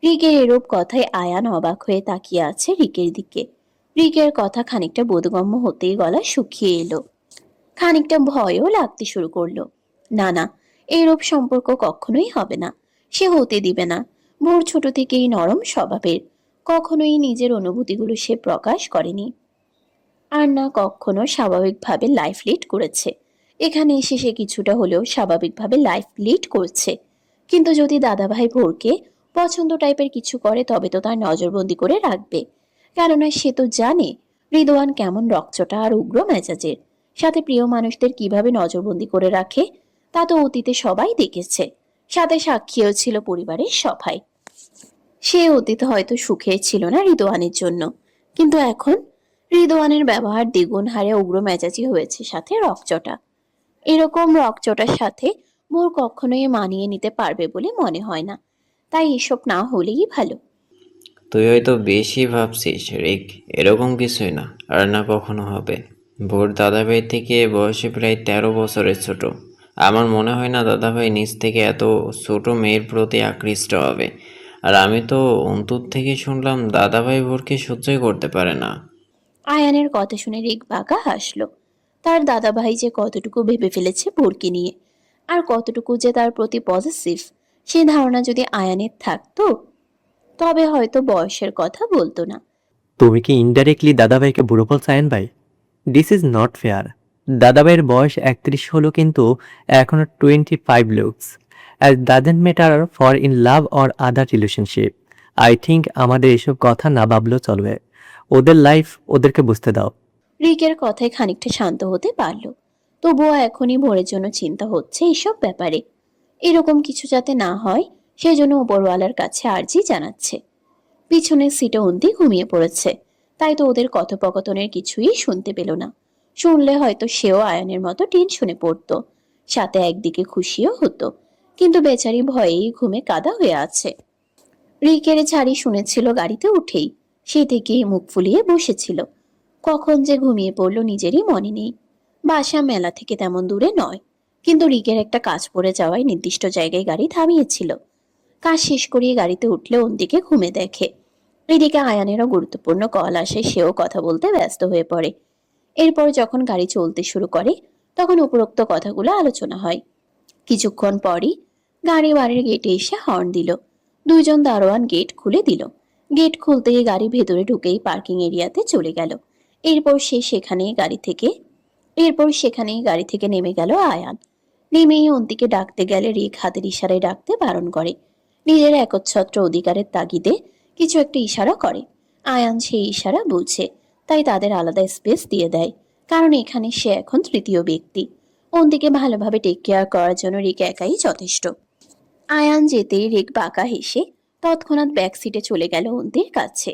রিকের এরূপ কথায় আয়ান অবাক হয়ে তাকিয়ে আছে রিকের দিকে। রিকের কথা খানিকটা বোধগম্য হতেই গলা শুকিয়ে এলো, খানিকটা ভয়ও লাগতে শুরু করলো। না না, এরূপ সম্পর্ক কখনোই হবে না, সে হতে দিবে না। ভোর ছোট থেকেই নরম স্বভাবের, কখনোই নিজের অনুভূতিগুলো সে প্রকাশ করেনি, আর না কখনো স্বাভাবিকভাবে লাইফ লিড করেছে। এখানে এসে সে কিছুটা হলেও স্বাভাবিকভাবে লাইফ লিড করছে। কিন্তু যদি দাদাভাই ভোরকে পছন্দ টাইপের কিছু করে তবে তো তার নজরবন্দি করে রাখবে, কেননা সে তো জানে রিদওয়ান কেমন রকচটা আর উগ্র মেজাজের। সাথে প্রিয় মানুষদের কিভাবে নজরবন্দি করে রাখে তা তো অতীতে সবাই দেখেছে, সাথে সাক্ষীও ছিল পরিবারের সবাই। সে অতীতে হয়তো সুখে ছিল না রিদওয়ানের জন্য, কিন্তু এখন রিদওয়ানের ব্যবহার দ্বিগুণ হারে উগ্র মেজাজি হয়েছে, সাথে রকচটা। এরকম রকচটার সাথে মোর কখনোই মানিয়ে নিতে পারবে বলে মনে হয় না, তাই এসব না হলেই ভালো। তুই হয়তো বেশি ভাবছিস রিক, এরকম কিছুই না, আর না কখনো হবে। ভোর দাদাভাই থেকে বয়সে প্রায় 13 বছরের ছোট। আমার মনে হয় না দাদাভাই নিজ থেকে এত ছোট মেয়ের প্রতি আকৃষ্ট হবে। আর আমি তো অন্তর থেকে শুনলাম দাদাভাই ভোরকে সহ্যই করতে পারে না। আয়ানের কথা শুনে রিক বাঁকা হাসলো। তার দাদাভাই যে কতটুকু ভেবে ফেলেছে ভোরকে নিয়ে, আর কতটুকু যে তার প্রতি পজিটিভ, সে ধারণা যদি আয়ানের থাকতো তবে হয়তো বয়সের কথা বলতো না। তুমি কি ইনডাইরেক্টলি দাদাভাইকে বুড়ো বলছো আয়ান ভাই? This is not fair. দাদাভাইয়ের বয়স 31 হলো, কিন্তু এখনো 25 looks. As doesn't matter for in love or other relationship. I think আমাদের এসব কথা না ভাবলেও চলবে। ওদের লাইফ ওদেরকে বুঝতে দাও। রিকের কথায় খানিকটা শান্ত হতে পারল, তবুও এখনই ভোরের জন্য চিন্তা হচ্ছে এসব ব্যাপারে। এরকম কিছু যাতে না হয় সেজন্য উপরওয়ালার কাছে আর্জি জানাচ্ছে। পিছনের সিটে অন্তি ঘুমিয়ে পড়েছে, তাই তো ওদের কথোপকথনের কিছুই শুনতে পেল না। শুনলে হয়তো সেও আয়নের মতো টেনশনে পড়তো, সাথে একদিকে খুশিও হতো, কিন্তু বেচারি ভয়েই ঘুমে কাদা হয়ে আছে। রিকের ছাড়ি শুনেছিল গাড়িতে উঠেই, সে থেকেই মুখ ফুলিয়ে বসেছিল। কখন যে ঘুমিয়ে পড়ল নিজেরই মনে নেই। বাসা মেলা থেকে তেমন দূরে নয়, কিন্তু রিকের একটা কাজ পড়ে যাওয়ায় নির্দিষ্ট জায়গায় গাড়ি থামিয়েছিল। কাজ শেষ করিয়ে গাড়িতে উঠলে অন্তিকে ঘুমে দেখে। এদিকে আয়ানেরও গুরুত্বপূর্ণ কল আসে, সেও কথা বলতে ব্যস্ত হয়ে পড়ে। এরপর যখন গাড়ি চলতে শুরু করে তখন উপরোক্ত কথাগুলো আলোচনা হয়। কিছুক্ষণ পরই গাড়ি বাড়ির গেটে এসে হর্ন দিল। দুইজন দারোয়ান গেট খুলে দিল। গেট খুলতেই গাড়ি ভেতরে ঢুকেই পার্কিং এরিয়াতে চলে গেল। এরপর সেখানেই গাড়ি থেকে নেমে গেল আয়ান। নেমেই অন্তিকে ডাকতে গেলে রিক হাতের ইশারায় ডাকতে বারণ করে। নিজের একচ্ছত্র অধিকারের তাগিদে কিছু একটা ইশারা করে। আয়ান সেই ইশারা বুঝে, তাই তাদের আলাদা স্পেস দিয়ে দেয়, কারণ এখানে সে এখন তৃতীয় ব্যক্তি। অন্তিকে ভালোভাবে টেক কেয়ার করার জন্য রিক একাই যথেষ্ট। আয়ান যেতেই রিক বাঁকা হেসে তৎক্ষণাৎ ব্যাক সিটে চলে গেল অন্তির কাছে।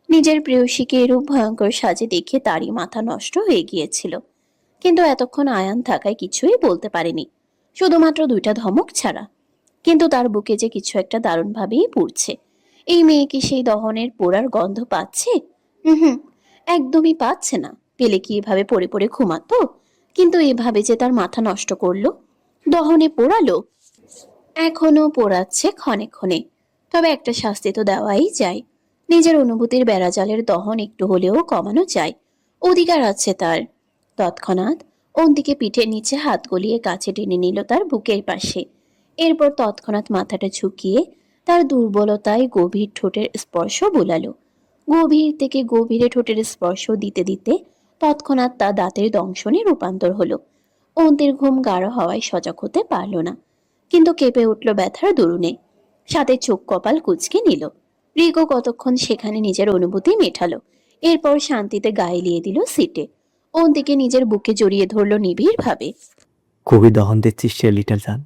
নিজের প্রেয়সীকে এরূপ ভয়ঙ্কর সাজে দেখে তারই মাথা নষ্ট হয়ে গিয়েছিল, কিন্তু এতক্ষণ আয়ান থাকায় কিছুই বলতে পারেনি, শুধুমাত্র দুইটা ধমক ছাড়া। কিন্তু তার বুকে যে কিছু একটা দারুণভাবেই পুড়ছে। এই মেয়ে কি সেই দহনের পোড়ার গন্ধ পাচ্ছে? হুম, একদমই পাচ্ছে না। পেলে কি এভাবে পড়ে পড়ে ঘুমাতো? কিন্তু এভাবে যে তার মাথা নষ্ট করলো, দহনে পোড়ালো, এখনো পোড়াচ্ছে ক্ষণে ক্ষণে। তবে একটা শাস্তি তো দেওয়াই যায়। নিজের অনুভূতির বেড়াজালের দহন একটু হলেও কমানো যায়, অধিকার আছে তার। তৎক্ষণাৎ অন্তিকে পিঠের নিচে হাত গলিয়ে কাছে টেনে নিল তার বুকের পাশে। এরপর তৎক্ষণাৎ মাথাটা ঝুঁকিয়ে তার দুর্বলতায় গভীর ঠোঁটের স্পর্শ বোলালো। গভীর থেকে গভীরে ঠোঁটের স্পর্শ দিতে দিতে তৎক্ষণাৎ তা দাঁতের দংশনে রূপান্তর হলো। অন্তির ঘুম গাঢ় হওয়ায় সজাগ হতে পারল না, কিন্তু কেঁপে উঠল ব্যথার দরুনে। সাথে চোখ কপাল কুঁচকে নিল। রিকো কতক্ষণ সেখানে নিজের অনুভূতি মেটালো, এরপর শান্তিতে গায়ে লিয়ে দিল সিটে। অন্তিকে নিজের বুকে জড়িয়ে ধরল নিবিড় ভাবে। খুবই দহন দিচ্ছিস সে লিটল জান।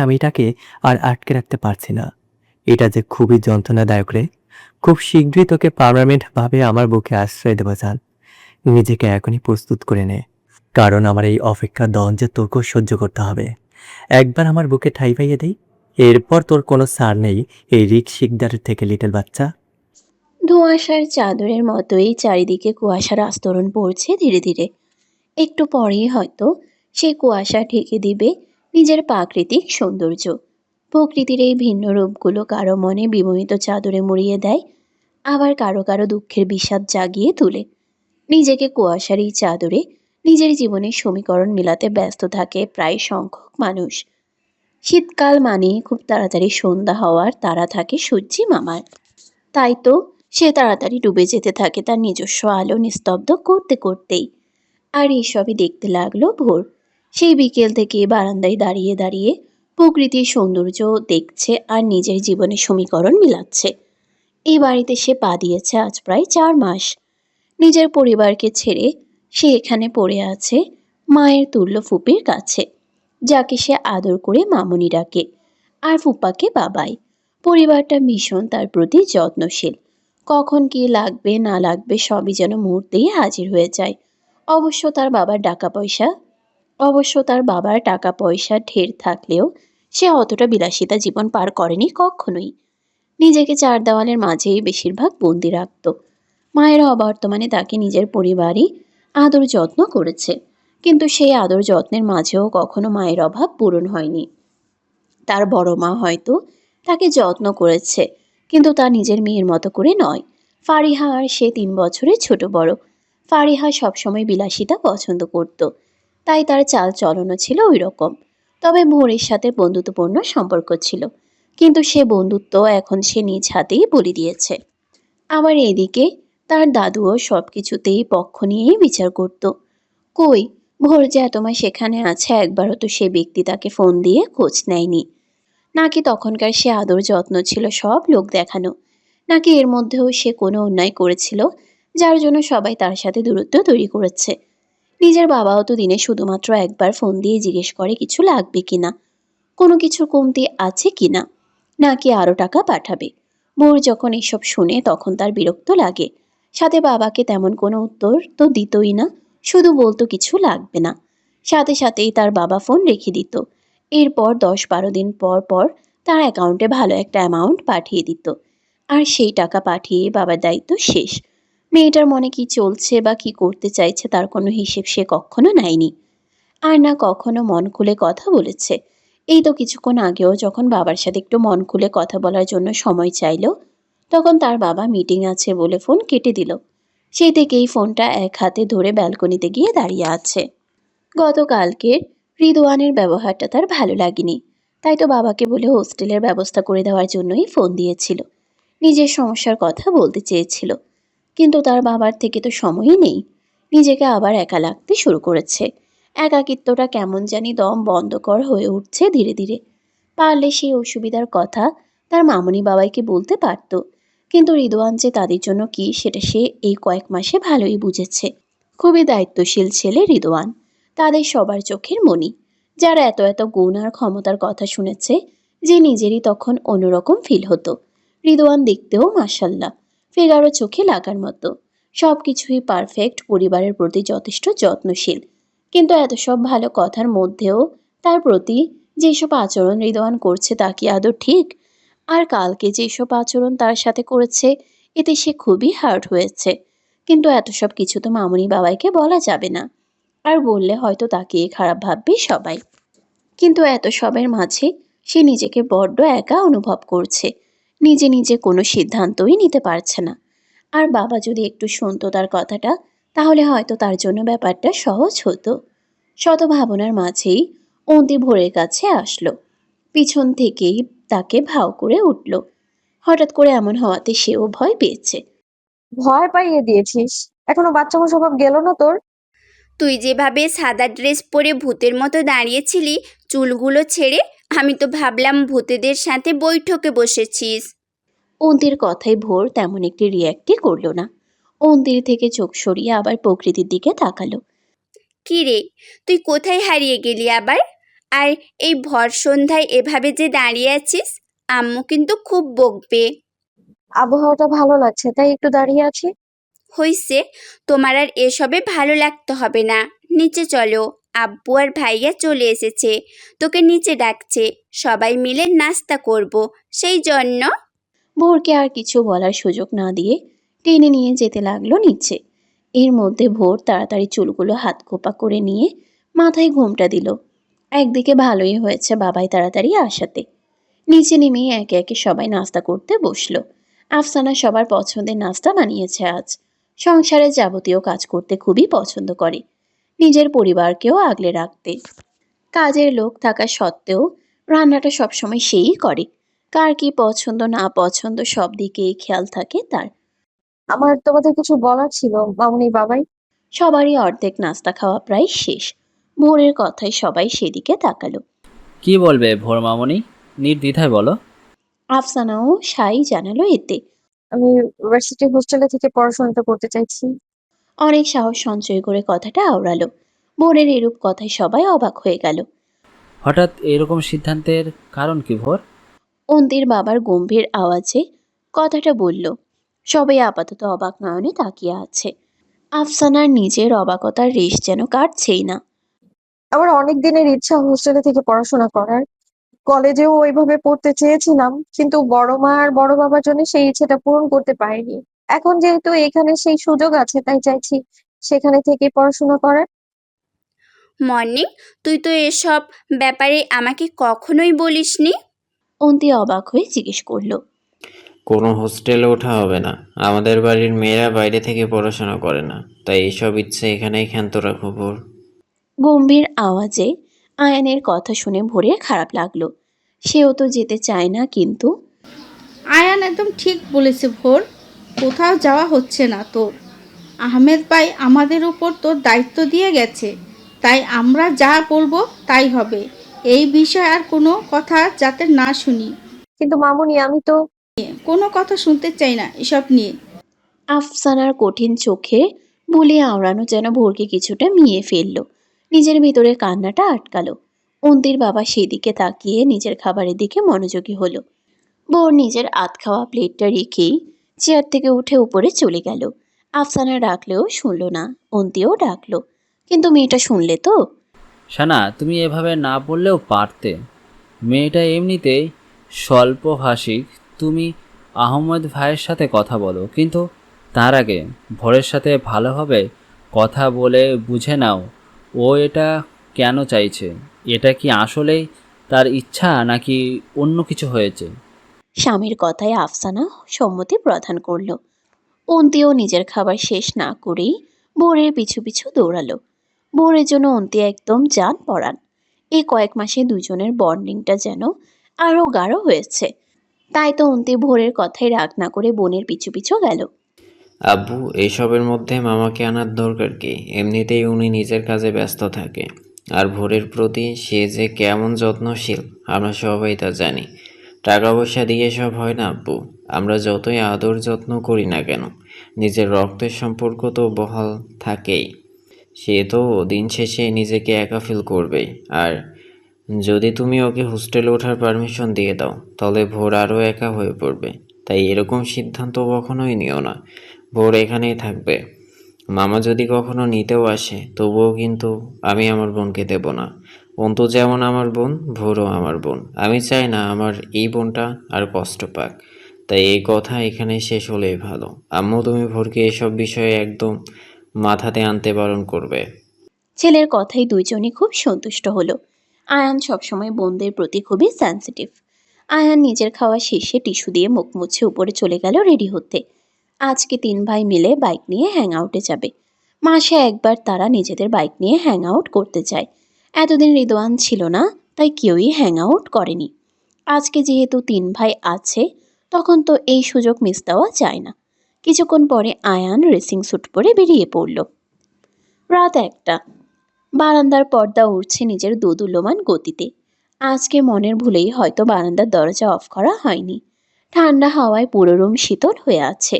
আমিটাকে আর আটকে রাখতে পারছি না। এটা যে খুবই যন্ত্রণাদায়ক রে। খুব শীঘ্রই তোকে পার্মানেন্ট ভাবে আমার বুকে আশ্রয় দেবো জান। নিজেকে এখনই প্রস্তুত করে নে, কারণ আমার এই অপেক্ষার দহন যে তোকেও সহ্য করতে হবে। একবার আমার বুকে ঠাই পাইয়ে দেই, এরপর তোর কোনো সার নেই এই রিক শিকদারের থেকে লিটল বাচ্চা। ধোঁয়াশার চাদরের মতোই চারিদিকে কুয়াশার আস্তরণ পড়ছে ধীরে ধীরে। একটু পরেই হয়তো সেই কুয়াশা ঢেকে দিবে নিজের প্রাকৃতিক সৌন্দর্য। প্রকৃতির এই ভিন্ন রূপগুলো কারো মনে বিমোহিত চাদরে মুড়িয়ে দেয়, আবার কারো কারো দুঃখের বিষাদ জাগিয়ে তোলে। নিজেকে কুয়াশার এই চাদরে নিজের জীবনের সমীকরণ মিলাতে ব্যস্ত থাকে প্রায় সংখ্যক মানুষ। শীতকাল মানেই খুব তাড়াতাড়ি সন্ধ্যা হওয়ার তাড়া থাকে সূর্যি মামার। তাই তো সে তাড়াতাড়ি ডুবে যেতে থাকে তার নিজস্ব আলো নিস্তব্ধ করতে করতেই। আর এসবই দেখতে লাগলো ভোর। সেই বিকেল থেকে বারান্দায় দাঁড়িয়ে দাঁড়িয়ে প্রকৃতির সৌন্দর্য দেখছে আর নিজের জীবনের সমীকরণ মিলাচ্ছে। এই বাড়িতে সে পা দিয়েছে আজ প্রায় 4 মাস। নিজের পরিবারকে ছেড়ে সে এখানে পড়ে আছে মায়ের তুল্য ফুপির কাছে, যাকে সে আদর করে মামুনি ডাকে, আর ফুপাকে বাবাই। পরিবারটা ভীষণ তার প্রতি যত্নশীল। কখন কি লাগবে না লাগবে সবই যেন মুহূর্তেই হাজির হয়ে যায়। অবশ্য তার বাবার টাকা পয়সা ঢের থাকলেও সে অতটা বিলাসিতা জীবন পার করেনি কখনোই। নিজেকে 4 দেওয়ালের মাঝেই বেশিরভাগ বন্দি রাখত। মায়ের অবর্তমানে তাকে নিজের পরিবারই আদর যত্ন করেছে, কিন্তু সেই আদর যত্নের মাঝেও কখনো মায়ের অভাব পূরণ হয়নি। তার বড় মা হয়তো তাকে যত্ন করেছে, কিন্তু তা নিজের মেয়ের মতো করে নয়। ফারিহা আর সে 3 বছরের ছোট বড়। ফারিহা সবসময় বিলাসিতা পছন্দ করত, তাই তার চাল চলনও ছিল ওই রকম। তবে ভোরের সাথে বন্ধুত্বপূর্ণ সম্পর্ক ছিল, কিন্তু সে বন্ধুত্ব এখন সে নিজ হাতেই বলি দিয়েছে। আবার এদিকে তার দাদুও সব কিছুতেই পক্ষ নিয়েই বিচার করত। কই, ভোর যে এত মাস সেখানে আছে একবারও তো সে ব্যক্তি তাকে ফোন দিয়ে খোঁজ নেয়নি। নাকি তখনকার সে আদর যত্ন ছিল সব লোক দেখানো, নাকি এর মধ্যেও সে কোনো অন্যায় করেছিল যার জন্য সবাই তার সাথে দূরত্ব তৈরি করেছে। নিজের বাবাও তো দিনে শুধুমাত্র একবার ফোন দিয়ে জিজ্ঞেস করে কিছু লাগবে কিনা, কোনো কিছুর কমতি আছে কিনা, নাকি আরও টাকা পাঠাবে। ভোর যখন এসব শুনে তখন তার বিরক্ত লাগে। সাথে বাবাকে তেমন কোনো উত্তর তো দিতই না, শুধু বলতো কিছু লাগবে না। সাথে সাথেই তার বাবা ফোন রেখে দিত। এরপর 10-12 দিন পর পর তার অ্যাকাউন্টে ভালো একটা অ্যামাউন্ট পাঠিয়ে দিত, আর সেই টাকা পাঠিয়ে বাবার দায়িত্ব শেষ। মেয়েটার মনে কি চলছে বা কি করতে চাইছে তার কোনো হিসেব সে কখনো নেয়নি, আর না কখনো মন খুলে কথা বলেছে। এই তো কিছুক্ষণ আগেও যখন বাবার সাথে একটু মন খুলে কথা বলার জন্য সময় চাইল, তখন তার বাবা মিটিং আছে বলে ফোন কেটে দিল। সেই থেকেই ফোনটা এক হাতে ধরে ব্যালকনিতে গিয়ে দাঁড়িয়ে আছে। গতকালকের রিদওয়ানের ব্যবহারটা তার ভালো লাগেনি, তাই তো বাবাকে বলে হোস্টেলের ব্যবস্থা করে দেওয়ার জন্যই ফোন দিয়েছিল। নিজের সমস্যার কথা বলতে চেয়েছিল, কিন্তু তার বাবার থেকে তো সময়ই নেই। নিজেকে আবার একা লাগতে শুরু করেছে। একাকিত্বটা কেমন জানি দম বন্ধকর হয়ে উঠছে ধীরে ধীরে। পারলে সেই অসুবিধার কথা তার মামুনি বাবাইকে বলতে পারত, কিন্তু রিদওয়ান যে তাদের জন্য কি সেটা সে এই কয়েক মাসে ভালোই বুঝেছে। খুবই দায়িত্বশীল ছেলে রিদওয়ান, তাদের সবার চোখের মণি, যারা এত এত গুণ আর ক্ষমতার কথা শুনেছে যে নিজেরই তখন অন্যরকম ফিল হতো। রিদওয়ান দেখতেও মাশাল্লাহ, ফিগারও চোখে লাগার মতো, সব কিছুই পারফেক্ট, পরিবারের প্রতি যথেষ্ট যত্নশীল। কিন্তু এত সব ভালো কথার মধ্যেও তার প্রতি যেসব আচরণ রিদওয়ান করছে তা কি আদৌ ঠিক? আর কালকে যেসব আচরণ তার সাথে করেছে এতে সে খুবই হার্ট হয়েছে। কিন্তু এত সব কিছু তো মামুনি বাবাইকে বলা যাবে না, আর বললে হয়তো তাকে খারাপ ভাববে সবাই। কিন্তু এত সবের মাঝে সে নিজেকে বড্ড একা অনুভব করছে। নিজে নিজে কোনো সিদ্ধান্তই নিতে পারছে না। আর বাবা যদি একটু শুনতো তার কথাটা, তাহলে হয়তো তার জন্য ব্যাপারটা সহজ হতো। শত ভাবনার মাঝেই অন্তি ভোরের কাছে আসলো। পিছন থেকেই তাকে ভাও করে উঠল। হঠাৎ করে এমন হওয়াতে সেও ভয় পেয়েছে। ভয় পাইয়ে দিয়েছিস, এখনো বাচ্চামো স্বভাব গেল না তোর? তুই যেভাবে সাদা ড্রেস পরে ভূতের মতো দাঁড়িয়েছিলি চুলগুলো ছেড়ে, আমি তো ভাবলাম ভূতেদের সাথে বৈঠকে বসেছিস। অন্তির কথায় ভোর তেমন একটি রিয়াক্টই করলো না। অন্তির থেকে চোখ সরিয়ে আবার প্রকৃতির দিকে তাকালো। কি রে, তুই কোথায় হারিয়ে গেলি আবার? আর এই ভর সন্ধ্যায় এভাবে যে দাঁড়িয়ে আছিস, আম্মু কিন্তু খুব বকবে। আবহাওয়াটা ভালো লাগছে তাই একটু দাঁড়িয়ে আছি। হইছে, তোমার আর এসবে ভালো লাগতে হবে না। নিচে চলো, আব্বু আর ভাইয়া চলে এসেছে, তোকে নিচে ডাকছে, সবাই মিলে নাস্তা করব, সেই জন্য। ভোরকে আর কিছু বলার সুযোগ না দিয়ে টেনে নিয়ে যেতে লাগলো নিচে। এর মধ্যে ভোর তাড়াতাড়ি চুলগুলো হাত খোপা করে নিয়ে মাথায় ঘোমটা দিল। একদিকে ভালোই হয়েছে বাবাই তাড়াতাড়ি আসাতে। নিচে নেমে একে একে সবাই নাস্তা করতে বসলো। আফসানা সবার পছন্দের নাস্তা বানিয়েছে আজ। সংসারের যাবতীয় কাজ করতে খুবই পছন্দ করে, নিজের পরিবারকেও আগলে রাখতে। কাজের লোক থাকা সত্ত্বেও রান্নাটা সবসময় সেই করে। কার কি পছন্দ না পছন্দ সব দিকেই খেয়াল থাকে তার। আমার তোমাদের কিছু বলার ছিল মামুনি বাবাই। সবারই অর্ধেক নাস্তা খাওয়া প্রায় শেষ। ভোরের কথায় সবাই সেদিকে তাকালো। কি বলবে ভোর মামনি, নির্দ্বিধায় বলো। আফসানাও সাই জানালো এতে। আমি ইউনিভার্সিটি হোস্টেলে থেকে পড়াশোনাটা করতে চাইছি। অনেক সাহস সঞ্চয় করে কথাটা আওড়ালো। ভোরের এরূপ কথায় সবাই অবাক হয়ে গেল। হঠাৎ এরকম সিদ্ধান্তের কারণ কি ভোর? অন্তির বাবার গম্ভীর আওয়াজে কথাটা বলল। সবাই আপাতত অবাক নয়নে তাকিয়ে আছে। আফসানার নিজের অবাকতার রেশ যেন কাটছেই না। আমার অনেক দিনের ইচ্ছা হোস্টেলে থেকে পড়াশোনা করার। কলেজেও ওইভাবে পড়তে চেয়েছিলাম, কিন্তু বড় মা আর বড় বাবার জন্য সেই ইচ্ছেটা পূরণ করতে পারিনি। এখন যেহেতু এখানে সেই সুযোগ আছে, তাই চাইছি সেখানে থেকে পড়াশোনা করার। মর্নিং, তুই তো এসব ব্যাপারে আমাকে কখনোই বলিসনি। অন্তি অবাক হয়ে জিজ্ঞেস করলো। কোনো হোস্টেলে ওঠা হবে না। আমাদের বাড়ির মেয়েরা বাইরে থেকে পড়াশোনা করে না, তাই এসব ইচ্ছে এখানেই ক্ষান্ত রাখো ভোর। গম্ভীর আওয়াজে আয়ানের কথা শুনে ভোরের খারাপ লাগলো। সেও তো যেতে চায় না, কিন্তু আয়ান একদম ঠিক বলেছে ভোর, কোথাও যাওয়া হচ্ছে না তোর। আহমেদ ভাই আমাদের উপর তোর দায়িত্ব দিয়ে গেছে, তাই আমরা যা বলবো তাই হবে। এই বিষয়ে আর কোনো কথা যাতে না শুনি। কিন্তু মামুনি, আমি তো কোনো কথা শুনতে চাই না এসব নিয়ে। আফসানার কঠিন চোখে বলে আওড়ানো যেন ভোরকে কিছুটা মিয়ে ফেলল। নিজের ভিতরে কান্নাটা আটকালো। অন্তির বাবা সেদিকে তাকিয়ে নিজের খাবারের দিকে মনোযোগী হলো। ভোর নিজের আধ খাওয়া প্লেটটা রেখেই চেয়ার থেকে উঠে উপরে চলে গেল। আফসানা ডাকলেও শুনল না, অন্তিও ডাকলো, কিন্তু মেয়েটা শুনলে তো। সানা, তুমি এভাবে না বললেও পারতে। মেয়েটা এমনিতেই স্বল্পভাষিক। তুমি আহমদ ভাইয়ের সাথে কথা বলো, কিন্তু তার আগে ভোরের সাথে ভালোভাবে কথা বলে বুঝে নাও ও এটা কেন চাইছে। এটা কি আসলেই তার ইচ্ছা নাকি অন্য কিছু হয়েছে? স্বামীর কথায় আফসানা সম্মতি প্রদান করল। অন্তিও নিজের খাবার শেষ না করেই ভোরের পিছু পিছু দৌড়ালো। ভোরের জন্য অন্তি একদম জান পড়ান। এই কয়েক মাসে দুজনের বন্ডিংটা যেন আরো গাঢ় হয়েছে। তাই তো অন্তি ভোরের কথায় রাগ না করে বোনের পিছু পিছু গেল। আব্বু, এইসবের মধ্যে মামাকে আনার দরকার কি? এমনিতেই উনি নিজের কাজে ব্যস্ত থাকে। আর ভোরের প্রতি সে যে কেমন যত্নশীল আমরা সবাই তা জানি। টাকা পয়সা দিয়ে সব হয় না আব্বু। আমরা যতই আদর যত্ন করি না কেন, নিজের রক্তের সম্পর্ক তো বহাল থাকেই। সে তো দিন শেষে নিজেকে একা ফিল করবেই। আর যদি তুমি ওকে হোস্টেলে ওঠার পারমিশন দিয়ে দাও, তাহলে ভোর আরও একা হয়ে পড়বে। তাই এরকম সিদ্ধান্ত কখনোই নিও না। ভোর এখানেই থাকবে। মামা যদি কখনো নিতেও আসে, তবুও কিন্তু আমি আমার বোনকে দেব না। অন্তু যেমন আমার বোন, ভোরও আমার বোন। আমি চাই না আমার এই বোনটা আর কষ্ট পাক। তাই এই কথা এখানেই শেষ হলেই ভালো। আম্মু, তুমি ভোরকে এসব বিষয়ে একদম মাথাতে আনতে বারণ করবে। ছেলের কথাই দুইজনই খুব সন্তুষ্ট হলো। আয়ান সবসময় বোনদের প্রতি খুবই সেন্সিটিভ। আয়ান নিজের খাওয়া শেষে টিস্যু দিয়ে মুখ মুছে উপরে চলে গেল রেডি হতে। আজকে তিন ভাই মিলে বাইক নিয়ে হ্যাং আউটে যাবে। মাসে একবার তারা নিজেদের বাইক নিয়ে হ্যাং আউট করতে যায়। এতদিন রিদওয়ান ছিল না, তাই কেউই হ্যাং আউট করেনি। আজকে যেহেতু তিন ভাই আছে, তখন তো এই সুযোগ মিস দেওয়া যায় না। কিছুক্ষণ পরে আয়ান রেসিং স্যুট পরে বেরিয়ে পড়ল। রাত 1টা। বারান্দার পর্দা উঠছে নিজের দোদুল্যমান গতিতে। আজকে মনের ভুলেই হয়তো বারান্দার দরজা অফ করা হয়নি। ঠান্ডা হাওয়ায় পুরো রুম শীতল হয়ে আছে।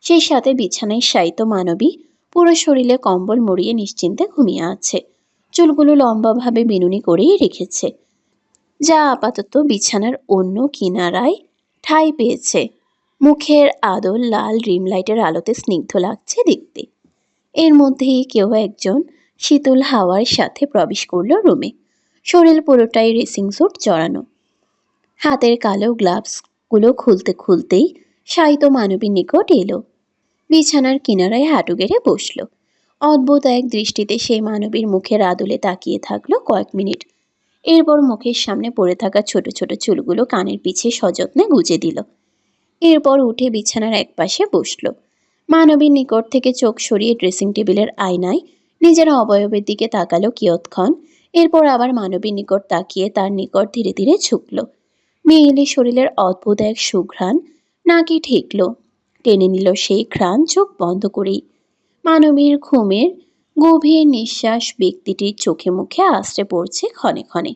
সেই সাথে বিছানায় শায়িত মানবী পুরো শরীরে কম্বল মুড়িয়ে নিশ্চিন্তে ঘুমিয়ে আছে। চুলগুলো লম্বাভাবে বিনুনি করেই রেখেছে, যা আপাতত বিছানার অন্য কিনারায় ঠাঁই পেয়েছে। মুখের আদল লাল ড্রিম লাইটের আলোতে স্নিগ্ধ লাগছে দেখতে। এর মধ্যেই কেউ একজন শীতল হাওয়ার সাথে প্রবেশ করল রুমে। শরীর পুরোটাই রেসিং স্যুট জড়ানো। হাতের কালো গ্লাভসগুলো খুলতে খুলতেই শায়িত মানবীর নিকট এলো। বিছানার কিনারায় হাঁটু গেড়ে বসল। অদ্ভুত এক দৃষ্টিতে সেই মানবীর মুখের আদলে তাকিয়ে থাকলো কয়েক মিনিট। এরপর মুখের সামনে পড়ে থাকা ছোট ছোট চুলগুলো কানের পিছে সযত্নে গুজে দিল। এরপর উঠে বিছানার একপাশে বসল। মানবীর নিকট থেকে চোখ সরিয়ে ড্রেসিং টেবিলের আয়নায় নিজের অবয়বের দিকে তাকালো কিয়ৎক্ষণ। এরপর আবার মানবীর নিকট তাকিয়ে তার নিকট ধীরে ধীরে ঝুঁকল। মেয়েলি শরীরের অদ্ভুত এক সুঘ্রাণ নাকি ঠেকল। টেনে নিল সেই ঘ্রাণ চোখ বন্ধ করেই। মানবীর ঘুমের গভীর নিঃশ্বাস ব্যক্তিটির চোখে মুখে আশ্রে পড়ছে ক্ষণে ক্ষণে।